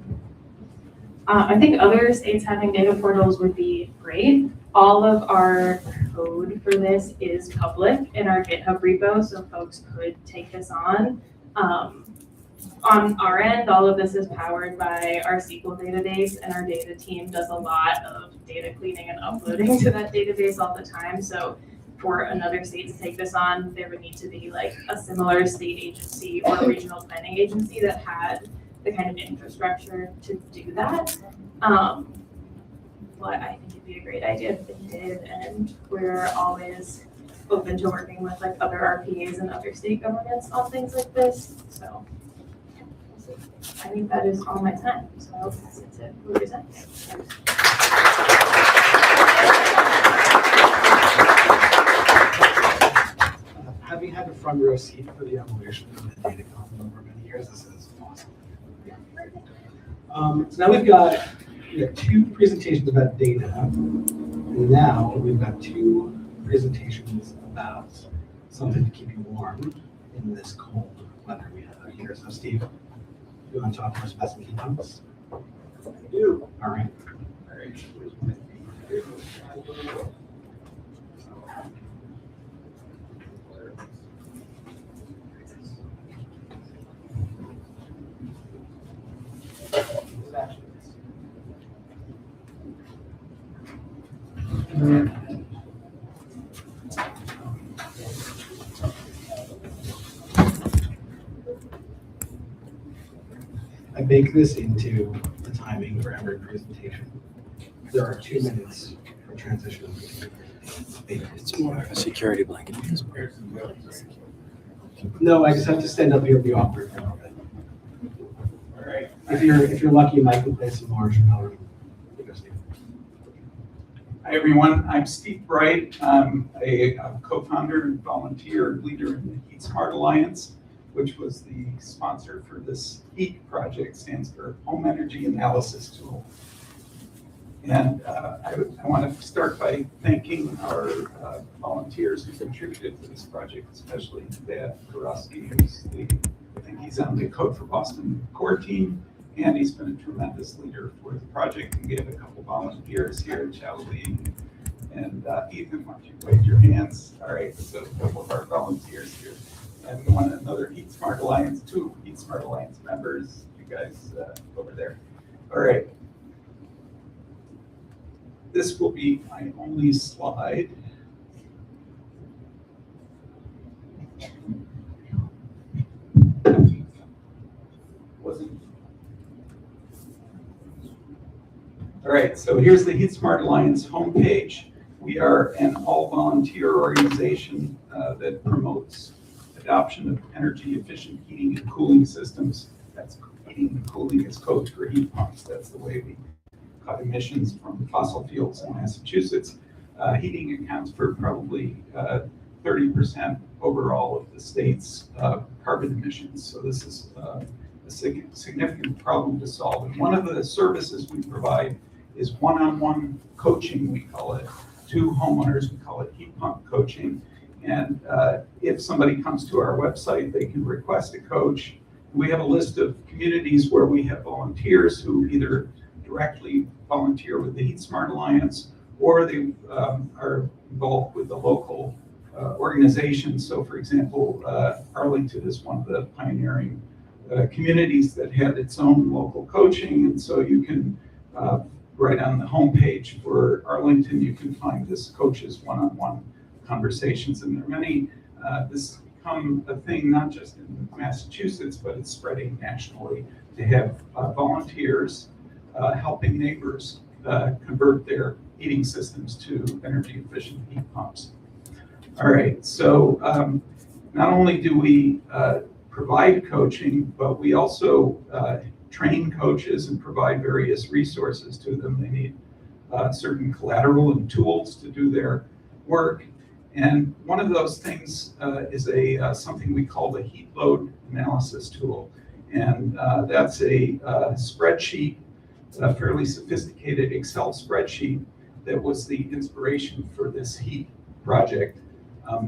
I think other states having data portals would be great. All of our code for this is public in our GitHub repo, so folks could take this on. On our end, all of this is powered by our SQL database, and our data team does a lot of data cleaning and uploading to that database all the time. So for another state to take this on, there would need to be like a similar state agency or regional planning agency that had the kind of infrastructure to do that. But I think it'd be a great idea if they did, and we're always open to working with like other RPAs and other state governments on things like this. So I think that is all my time. So I'll pass it to whoever's next. Having had a front row seat for the evolution of the data economy over many years, this is awesome. So now we have two presentations about data, and now we've got two presentations about something to keep you warm in this cold weather we have here. So Steve, you want to talk to us about some heat pumps? I do. All right. All right. I bake this into the timing for every presentation. There are 2 minutes for transition. It's more of a security blanket. No, I just have to stand up here and be awkward for a little bit. All right. If you're lucky, Mike can play some more Chanel. Hi, everyone. I'm Steve Bright. I'm a co-founder and volunteer leader in the Heat Smart Alliance, which was the sponsor for this HEAT project, stands for Home Energy Analysis Tool. And I want to start by thanking our volunteers who contributed to this project, especially Dad Karofsky, I think he's on the Code for Boston core team, and he's been a tremendous leader for the project. And we have a couple volunteers here, Charlie and Ethan. Why don't you wave your hands? All right, so a couple of our volunteers here. And another Heat Smart Alliance, 2 Heat Smart Alliance members, you guys over there. All right. This will be my only slide. All right, so here's the Heat Smart Alliance homepage. We are an all-volunteer organization that promotes adoption of energy efficient heating and cooling systems. That's heating and cooling is code for heat pumps. That's the way we cut emissions from fossil fuels in Massachusetts. Heating accounts for probably 30% overall of the state's carbon emissions. So this is a significant problem to solve. And one of the services we provide is one-on-one coaching, we call it, to homeowners. We call it heat pump coaching. And if somebody comes to our website, they can request a coach. We have a list of communities where we have volunteers who either directly volunteer with the Heat Smart Alliance, or they are involved with the local organizations. So for example, Arlington is one of the pioneering communities that had its own local coaching. And so you can, right on the homepage for Arlington, you can find this coaches one-on-one conversations. And there are many, this has become a thing not just in Massachusetts, but it's spreading nationally, to have volunteers helping neighbors convert their heating systems to energy efficient heat pumps. All right, so not only do we provide coaching, but we also train coaches and provide various resources to them. They need certain collateral and tools to do their work. And one of those things is something we call the heat load analysis tool. And that's a spreadsheet, a fairly sophisticated Excel spreadsheet that was the inspiration for this heat project.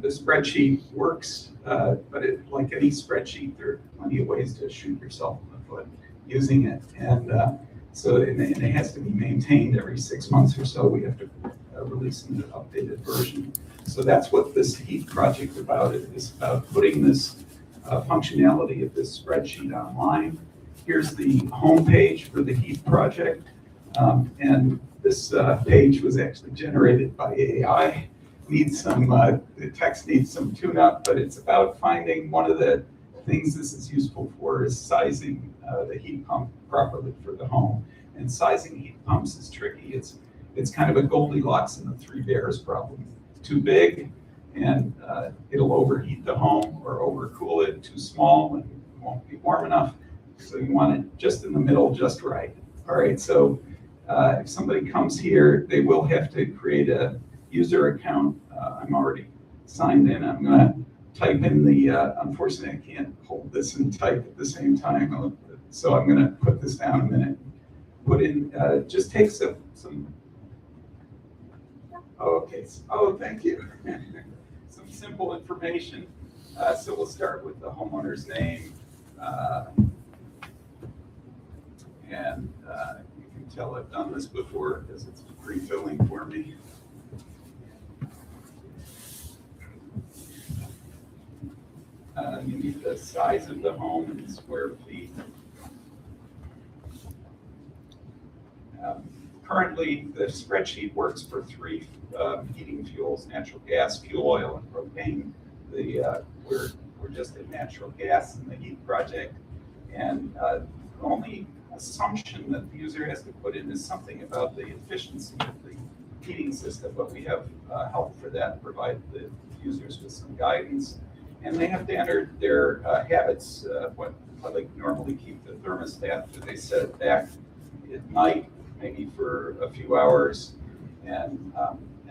The spreadsheet works, but like any spreadsheet, there are plenty of ways to shoot yourself in the foot using it. And so it has to be maintained every 6 months or so. We have to release an updated version. So that's what this heat project is about. It is about putting this functionality of this spreadsheet online. Here's the home page for the heat project. And this page was actually generated by AI. The text needs some tune-up, but it's about finding one of the things this is useful for is sizing the heat pump properly for the home. And sizing heat pumps is tricky. It's kind of a Goldilocks and the Three Bears problem. Too big, and it'll overheat the home, or overcool it. Too small, and it won't be warm enough. So you want it just in the middle, just right. All right, so if somebody comes here, they will have to create a user account. I'm already signed in. I'm going to type in unfortunately, I can't hold this and type at the same time. So I'm going to put this down a minute. Put in, just take some okay. Oh, thank you. Some simple information. So we'll start with the homeowner's name. And you can tell I've done this before because it's pre-filling for me. You need the size of the home in square feet. Currently, the spreadsheet works for 3 heating fuels: natural gas, fuel oil, and propane. We're just in natural gas in the heat project, and the only assumption that the user has to put in is something about the efficiency of the heating system, but we have help for that, provide the users with some guidance. And they have to enter their habits, how they normally keep the thermostat. Do they set it back at night, maybe for a few hours? And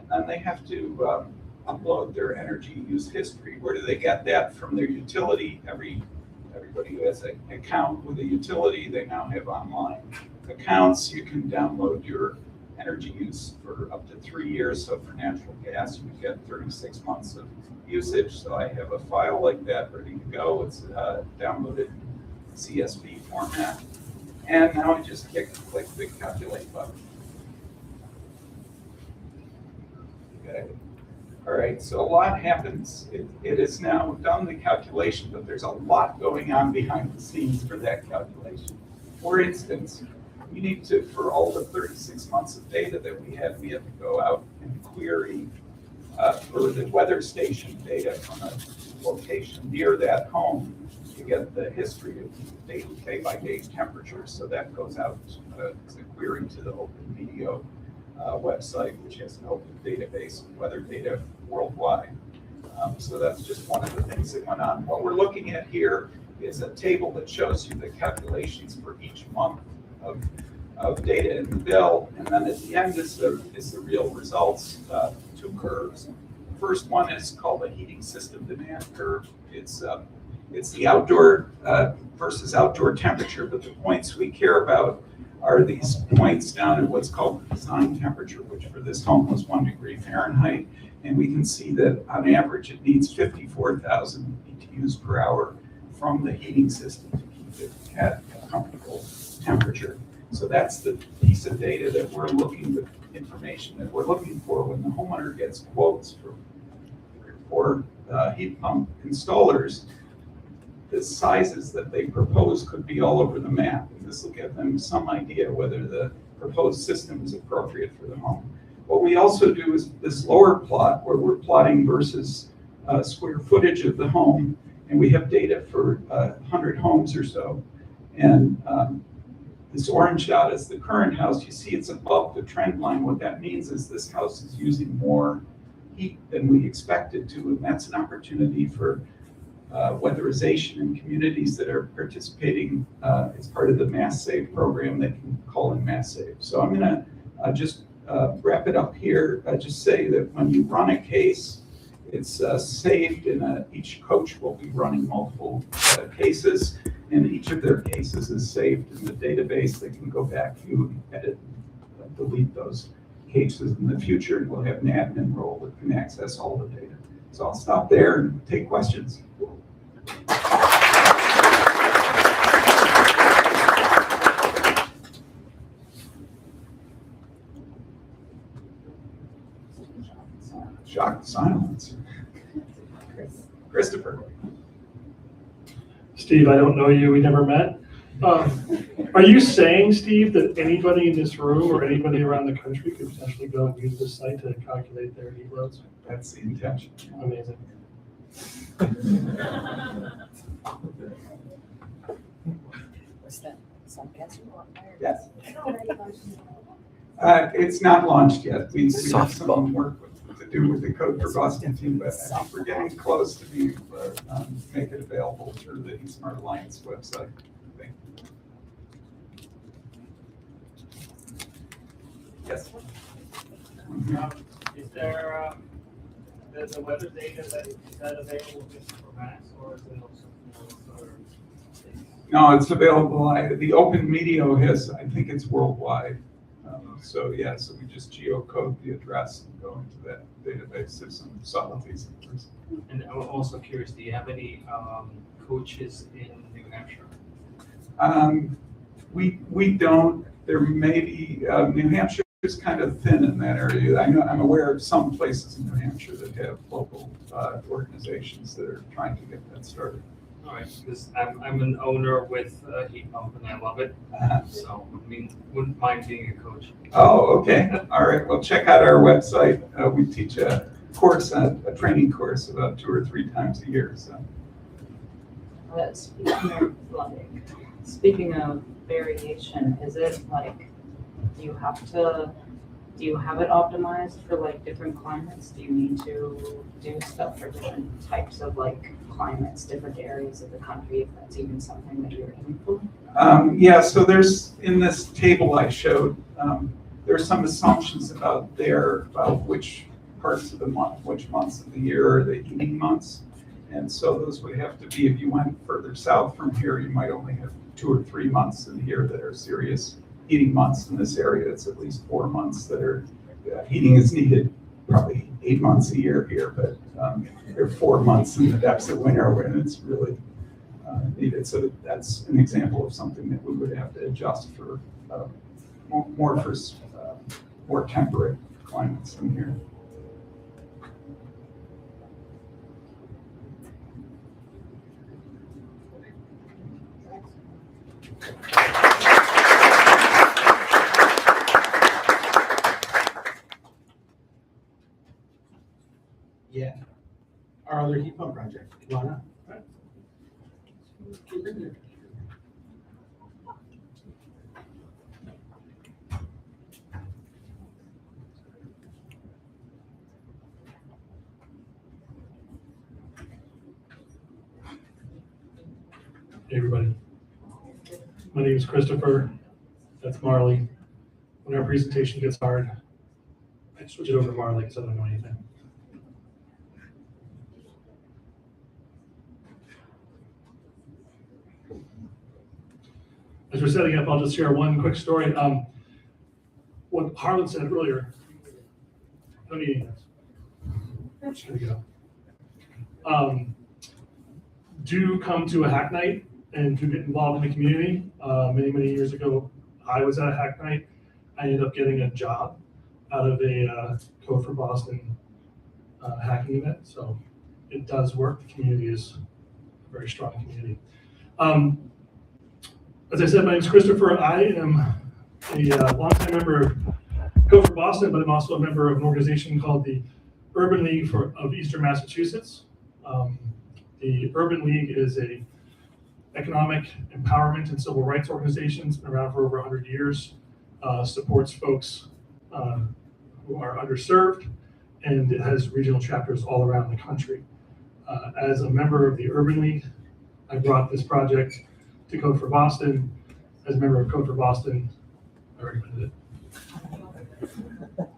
then they have to upload their energy use history. Where do they get that? From their utility. Everybody who has an account with a utility, they now have online accounts. You can download your energy use for up to 3 years. So for natural gas, you get 36 months of usage. So I have a file like that ready to go. It's downloaded in CSV format. And now I just click the calculate button. Okay. All right, so a lot happens. It has now done the calculation, but there's a lot going on behind the scenes for that calculation. For instance, we need to, for all the 36 months of data that we have to go out and query for the weather station data from a location near that home to get the history of day-by-day temperatures. So that goes out as a query to the Open Video website, which has an open database of weather data worldwide. So that's just one of the things that went on. What we're looking at here is a table that shows you the calculations for each month of data in the bill, and then at the end is the real results, 2 curves. The first one is called the heating system demand curve. It's the outdoor versus outdoor temperature, but the points we care about are these points down at what's called the design temperature, which for this home was 1 degree Fahrenheit. And we can see that on average it needs 54,000 BTUs per hour from the heating system to keep it at a comfortable temperature. So that's the piece of data that we're looking, the information that we're looking for when the homeowner gets quotes for heat pump installers. The sizes that they propose could be all over the map, and this will give them some idea whether the proposed system is appropriate for the home. What we also do is this lower plot where we're plotting versus square footage of the home, and we have data for 100 homes or so. And This orange dot is the current house. You see it's above the trend line. What that means is this house is using more heat than we expected to, and that's an opportunity for weatherization in communities that are participating as part of the Mass Save program. They can call in Mass Save. So I'm gonna just wrap it up here. Just say that when you run a case, it's saved in each coach will be running multiple cases, and each of their cases is saved in the database. They can go back, view, and edit, and delete those cases in the future, and we'll have an admin role that can access all the data. So I'll stop there and take questions. Shocked silence. Christopher. Steve, I don't know you, we never met. Are you saying, Steve, that anybody in this room or anybody around the country could potentially go and use this site to calculate their heat loads? That's the intention. Amazing. What's that? Podcast? Yes. It's not launched yet. We have some work to do with the Code for Boston team, but I think we're getting close to being able to make it available through the eSmart Alliance website. Yes. Is there the weather data is that available just for Mass, or is it also for other states? No, it's available. The Open Medio has, I think it's worldwide. So yeah, so we just geocode the address and go into that database. There's some subtleties. And I'm also curious, do you have any coaches in New Hampshire? We don't. There may be. New Hampshire is kind of thin in that area. I'm aware of some places in New Hampshire that have local organizations that are trying to get that started. All right, because I'm an owner with a heat pump and I love it. So I mean, wouldn't mind being a coach. Oh, okay. All right. Well, check out our website. We teach a course, a training course, about 2 or 3 times a year. So. Speaking of variation, is it like, do you have it optimized for like different climates? Do you need to do stuff for different types of like climates, different areas of the country, if that's even something that you're aiming for? Yeah, so there's, in this table I showed, there's some assumptions about which parts of the month, which months of the year are the heating months. And so those would have to be, if you went further south from here, you might only have 2 or 3 months in the year that are serious heating months. In this area, it's at least 4 months that are, heating is needed, probably 8 months a year here, but there are 4 months in the depths of winter when it's really needed. So that's an example of something that we would have to adjust for more temperate climates in here. Yeah. Our other heat pump project. Come on up. Hey, everybody. My name is Christopher. That's Marley. When our presentation gets hard, I switch it over to Marley because I don't know anything. As we're setting up, I'll just share one quick story. What Harlan said earlier. Don't need any notes. Just gonna go. Do come to a hack night and to get involved in the community. Many years ago, I was at a hack night. I ended up getting a job out of a Code for Boston hacking event. So it does work. The community is a very strong community. As I said, my name is Christopher. I am a longtime member of Code for Boston, but I'm also a member of an organization called the Urban League of Eastern Massachusetts. The Urban League is a economic empowerment and civil rights organizations, been around for over 100 years, supports folks who are underserved, and it has regional chapters all around the country. As a member of the Urban League, I brought this project to Code for Boston. As a member of Code for Boston, I recommended it.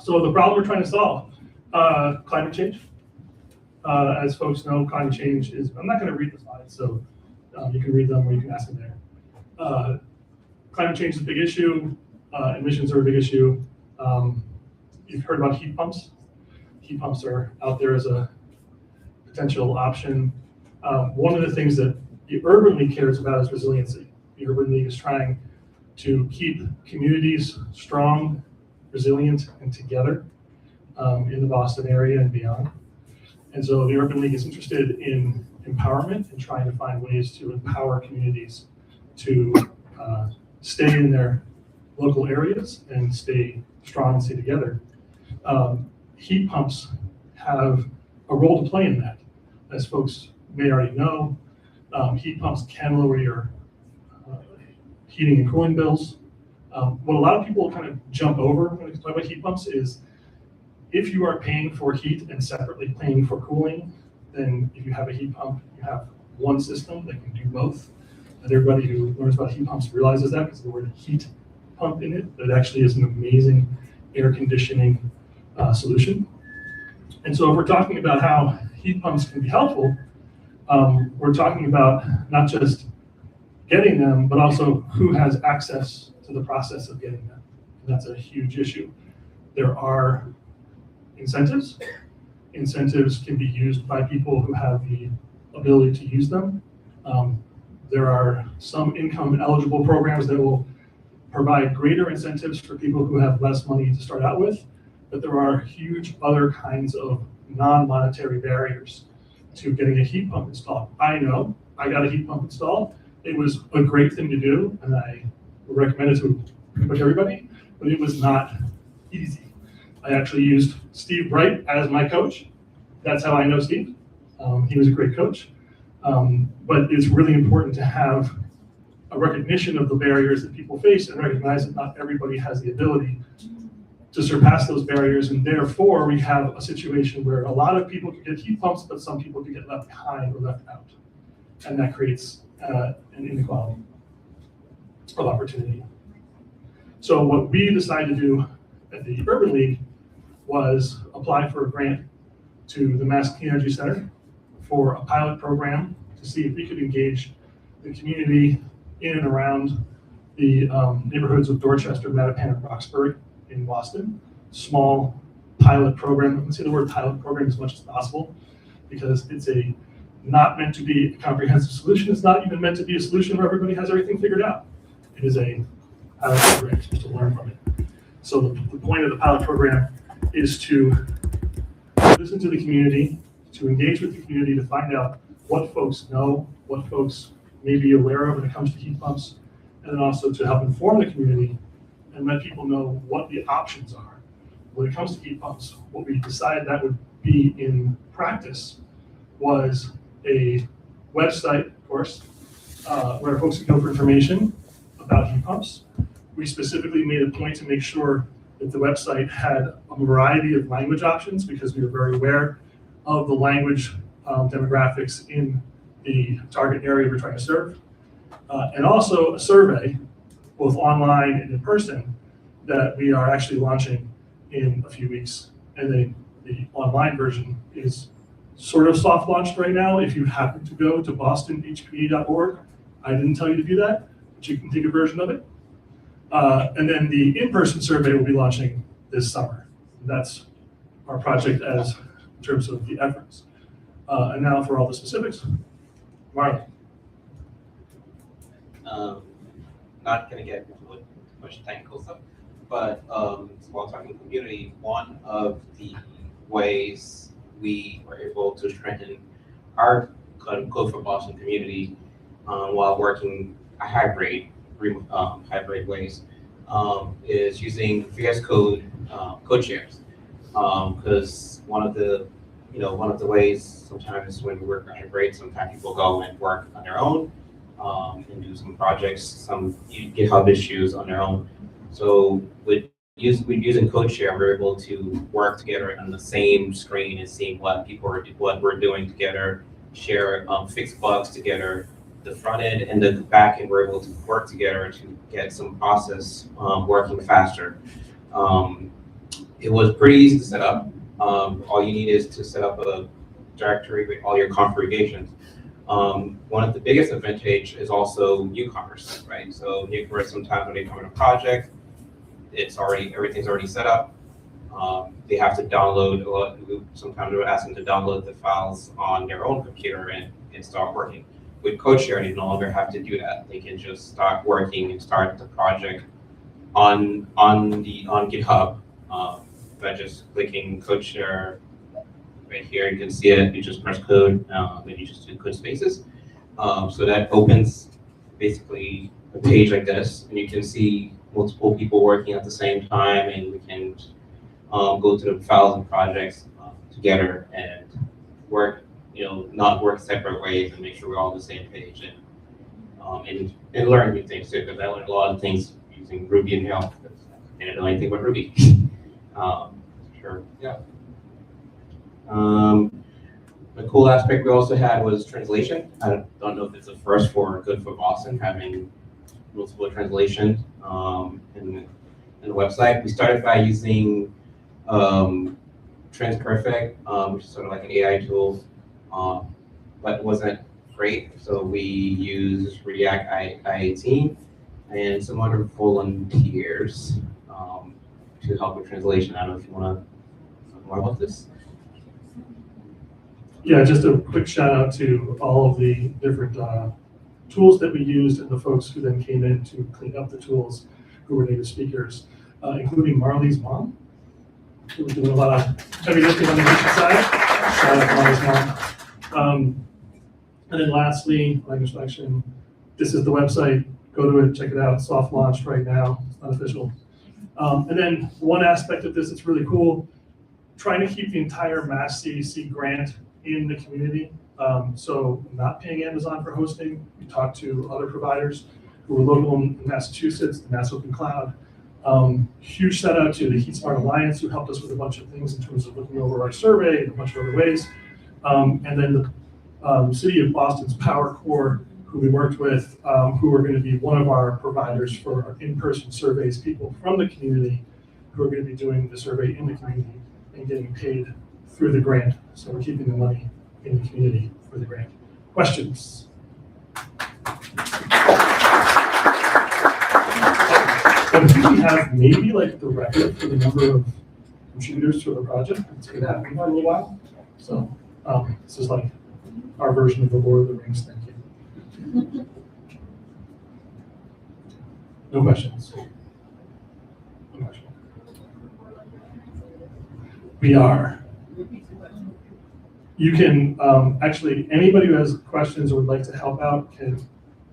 So the problem we're trying to solve, climate change. As folks know, climate change is, I'm not going to read the slides, so you can read them or you can ask them there. Climate change is a big issue. Emissions are a big issue. You've heard about heat pumps. Heat pumps are out there as a potential option. One of the things that the Urban League cares about is resiliency. The Urban League is trying to keep communities strong, resilient, and together in the Boston area and beyond. And so the Urban League is interested in empowerment and trying to find ways to empower communities to stay in their local areas and stay strong and stay together. Heat pumps have a role to play in that. As folks may already know, heat pumps can lower your heating and cooling bills. What a lot of people kind of jump over when they talk about heat pumps is if you are paying for heat and separately paying for cooling, then if you have a heat pump, you have one system that can do both. And everybody who learns about heat pumps realizes that because of the word heat pump in it, but it actually is an amazing air conditioning solution. And so if we're talking about how heat pumps can be helpful, we're talking about not just getting them, but also who has access to the process of getting them. And that's a huge issue. There are incentives. Incentives can be used by people who have the ability to use them. There are some income eligible programs that will provide greater incentives for people who have less money to start out with, but there are huge other kinds of non-monetary barriers to getting a heat pump installed. I know, I got a heat pump installed. It was a great thing to do, and I would recommend it to pretty much everybody, but it was not easy. I actually used Steve Bright as my coach. That's how I know Steve. He was a great coach. But it's really important to have a recognition of the barriers that people face and recognize that not everybody has the ability to surpass those barriers. And therefore, we have a situation where a lot of people can get heat pumps, but some people can get left behind or left out. And that creates an inequality of opportunity. So what we decided to do at the Urban League was apply for a grant to the Mass Clean Energy Center for a pilot program to see if we could engage the community in and around the neighborhoods of Dorchester, Mattapan, and Roxbury in Boston. Small pilot program. I'm going to say the word pilot program as much as possible because it's not meant to be a comprehensive solution. It's not even meant to be a solution where everybody has everything figured out. It is a pilot program. You're supposed to learn from it. So the point of the pilot program is to listen to the community, to engage with the community, to find out what folks know, what folks may be aware of when it comes to heat pumps, and then also to help inform the community and let people know what the options are. When it comes to heat pumps, what we decided that would be in practice was a website, of course, where folks can go for information about heat pumps. We specifically made a point to make sure that the website had a variety of language options because we were very aware of the language demographics in the target area we're trying to serve. And also a survey, both online and in person, that we are actually launching in a few weeks. And then the online version is sort of soft launched right now. If you happen to go to bostonhpe.org, I didn't tell you to do that, but you can take a version of it. And then the in-person survey will be launching this summer. That's our project as in terms of the efforts. And now for all the specifics, Marlon. Not gonna get into too much technical stuff, but while talking community, one of the ways we were able to strengthen our Code for Boston community while working a hybrid ways is using VS Code code shares. Because one of the one of the ways sometimes when we work on a break, sometimes people go and work on their own and do some projects, some GitHub issues on their own. So with using CodeShare, we're able to work together on the same screen and seeing what we're doing together, share, fix bugs together. The front end and the back end were able to work together to get some process working faster. It was pretty easy to set up. All you need is to set up a directory with all your configurations. One of the biggest advantage is also newcomers, right? So newcomers, sometimes when they come in a project, everything's already set up. They have to download sometimes we'll ask them to download the files on their own computer and start working. With CodeShare, they no longer have to do that. They can just start working and start the project on GitHub by just clicking CodeShare right here. You can see it. You just press code, and you just do code spaces. So that opens basically a page like this, and you can see multiple people working at the same time, and we can go to the files and projects together and work, not work separate ways, and make sure we're all on the same page and learn new things too. Because I learned a lot of things using Ruby and Rails. I didn't know anything about Ruby. Sure. Yeah. The cool aspect we also had was translation. I don't know if it's a first for Good for Boston, having multiple translations in the website. We started by using Transperfect, which is sort of like an AI tool, but it wasn't great. So we used React I18 and some other volunteers to help with translation. I don't know if you want to talk more about this. Yeah, just a quick shout out to all of the different tools that we used and the folks who then came in to clean up the tools who were native speakers, including Marley's mom, who was doing a lot of heavy lifting on the kitchen side. Shout out to Marley's mom. And then lastly, language selection. This is the website. Go to it, check it out. Soft launched right now. It's not official. And then one aspect of this that's really cool, trying to keep the entire Mass CDC grant in the community. So not paying Amazon for hosting. We talked to other providers who were local in Massachusetts, the Mass Open Cloud. Huge shout out to the Heat Smart Alliance, who helped us with a bunch of things in terms of looking over our survey and a bunch of other ways. And then the City of Boston's Power Core, who we worked with, who are going to be one of our providers for our in-person surveys, people from the community who are going to be doing the survey in the community and getting paid through the grant. So we're keeping the money in the community for the grant. Questions? I think we have maybe like the record for the number of contributors to the project. It's been happening for a little while. So this is like our version of the Lord of the Rings. Thank you. No questions. No questions. We are. You can, actually, anybody who has questions or would like to help out can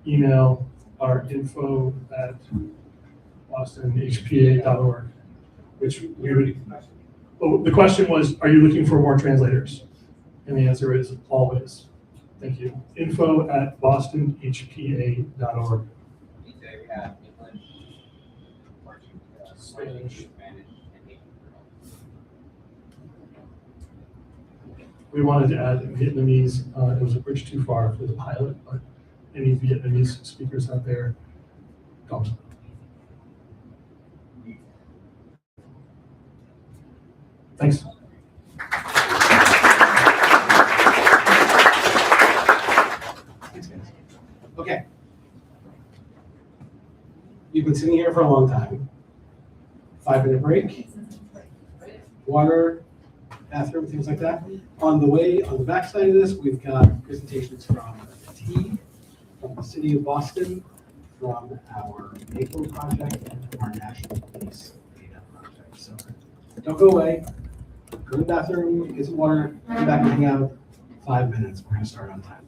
email our info@bostonhpa.org, which we would, the question was, are you looking for more translators? And the answer is always. Thank you. info@bostonhpa.org. We have English, Spanish, We wanted to add Vietnamese. It was a bridge too far for the pilot, but any Vietnamese speakers out there, don't. Thanks. Okay. You've been sitting here for a long time. 5-minute break. Water, bathroom, things like that. On the way, on the back side of this, we've got presentations from T, from the City of Boston, from our Maple project, and from our National Police Data project. So don't go away. Go to the bathroom, get some water, come back and hang out. 5 minutes. We're going to start on time.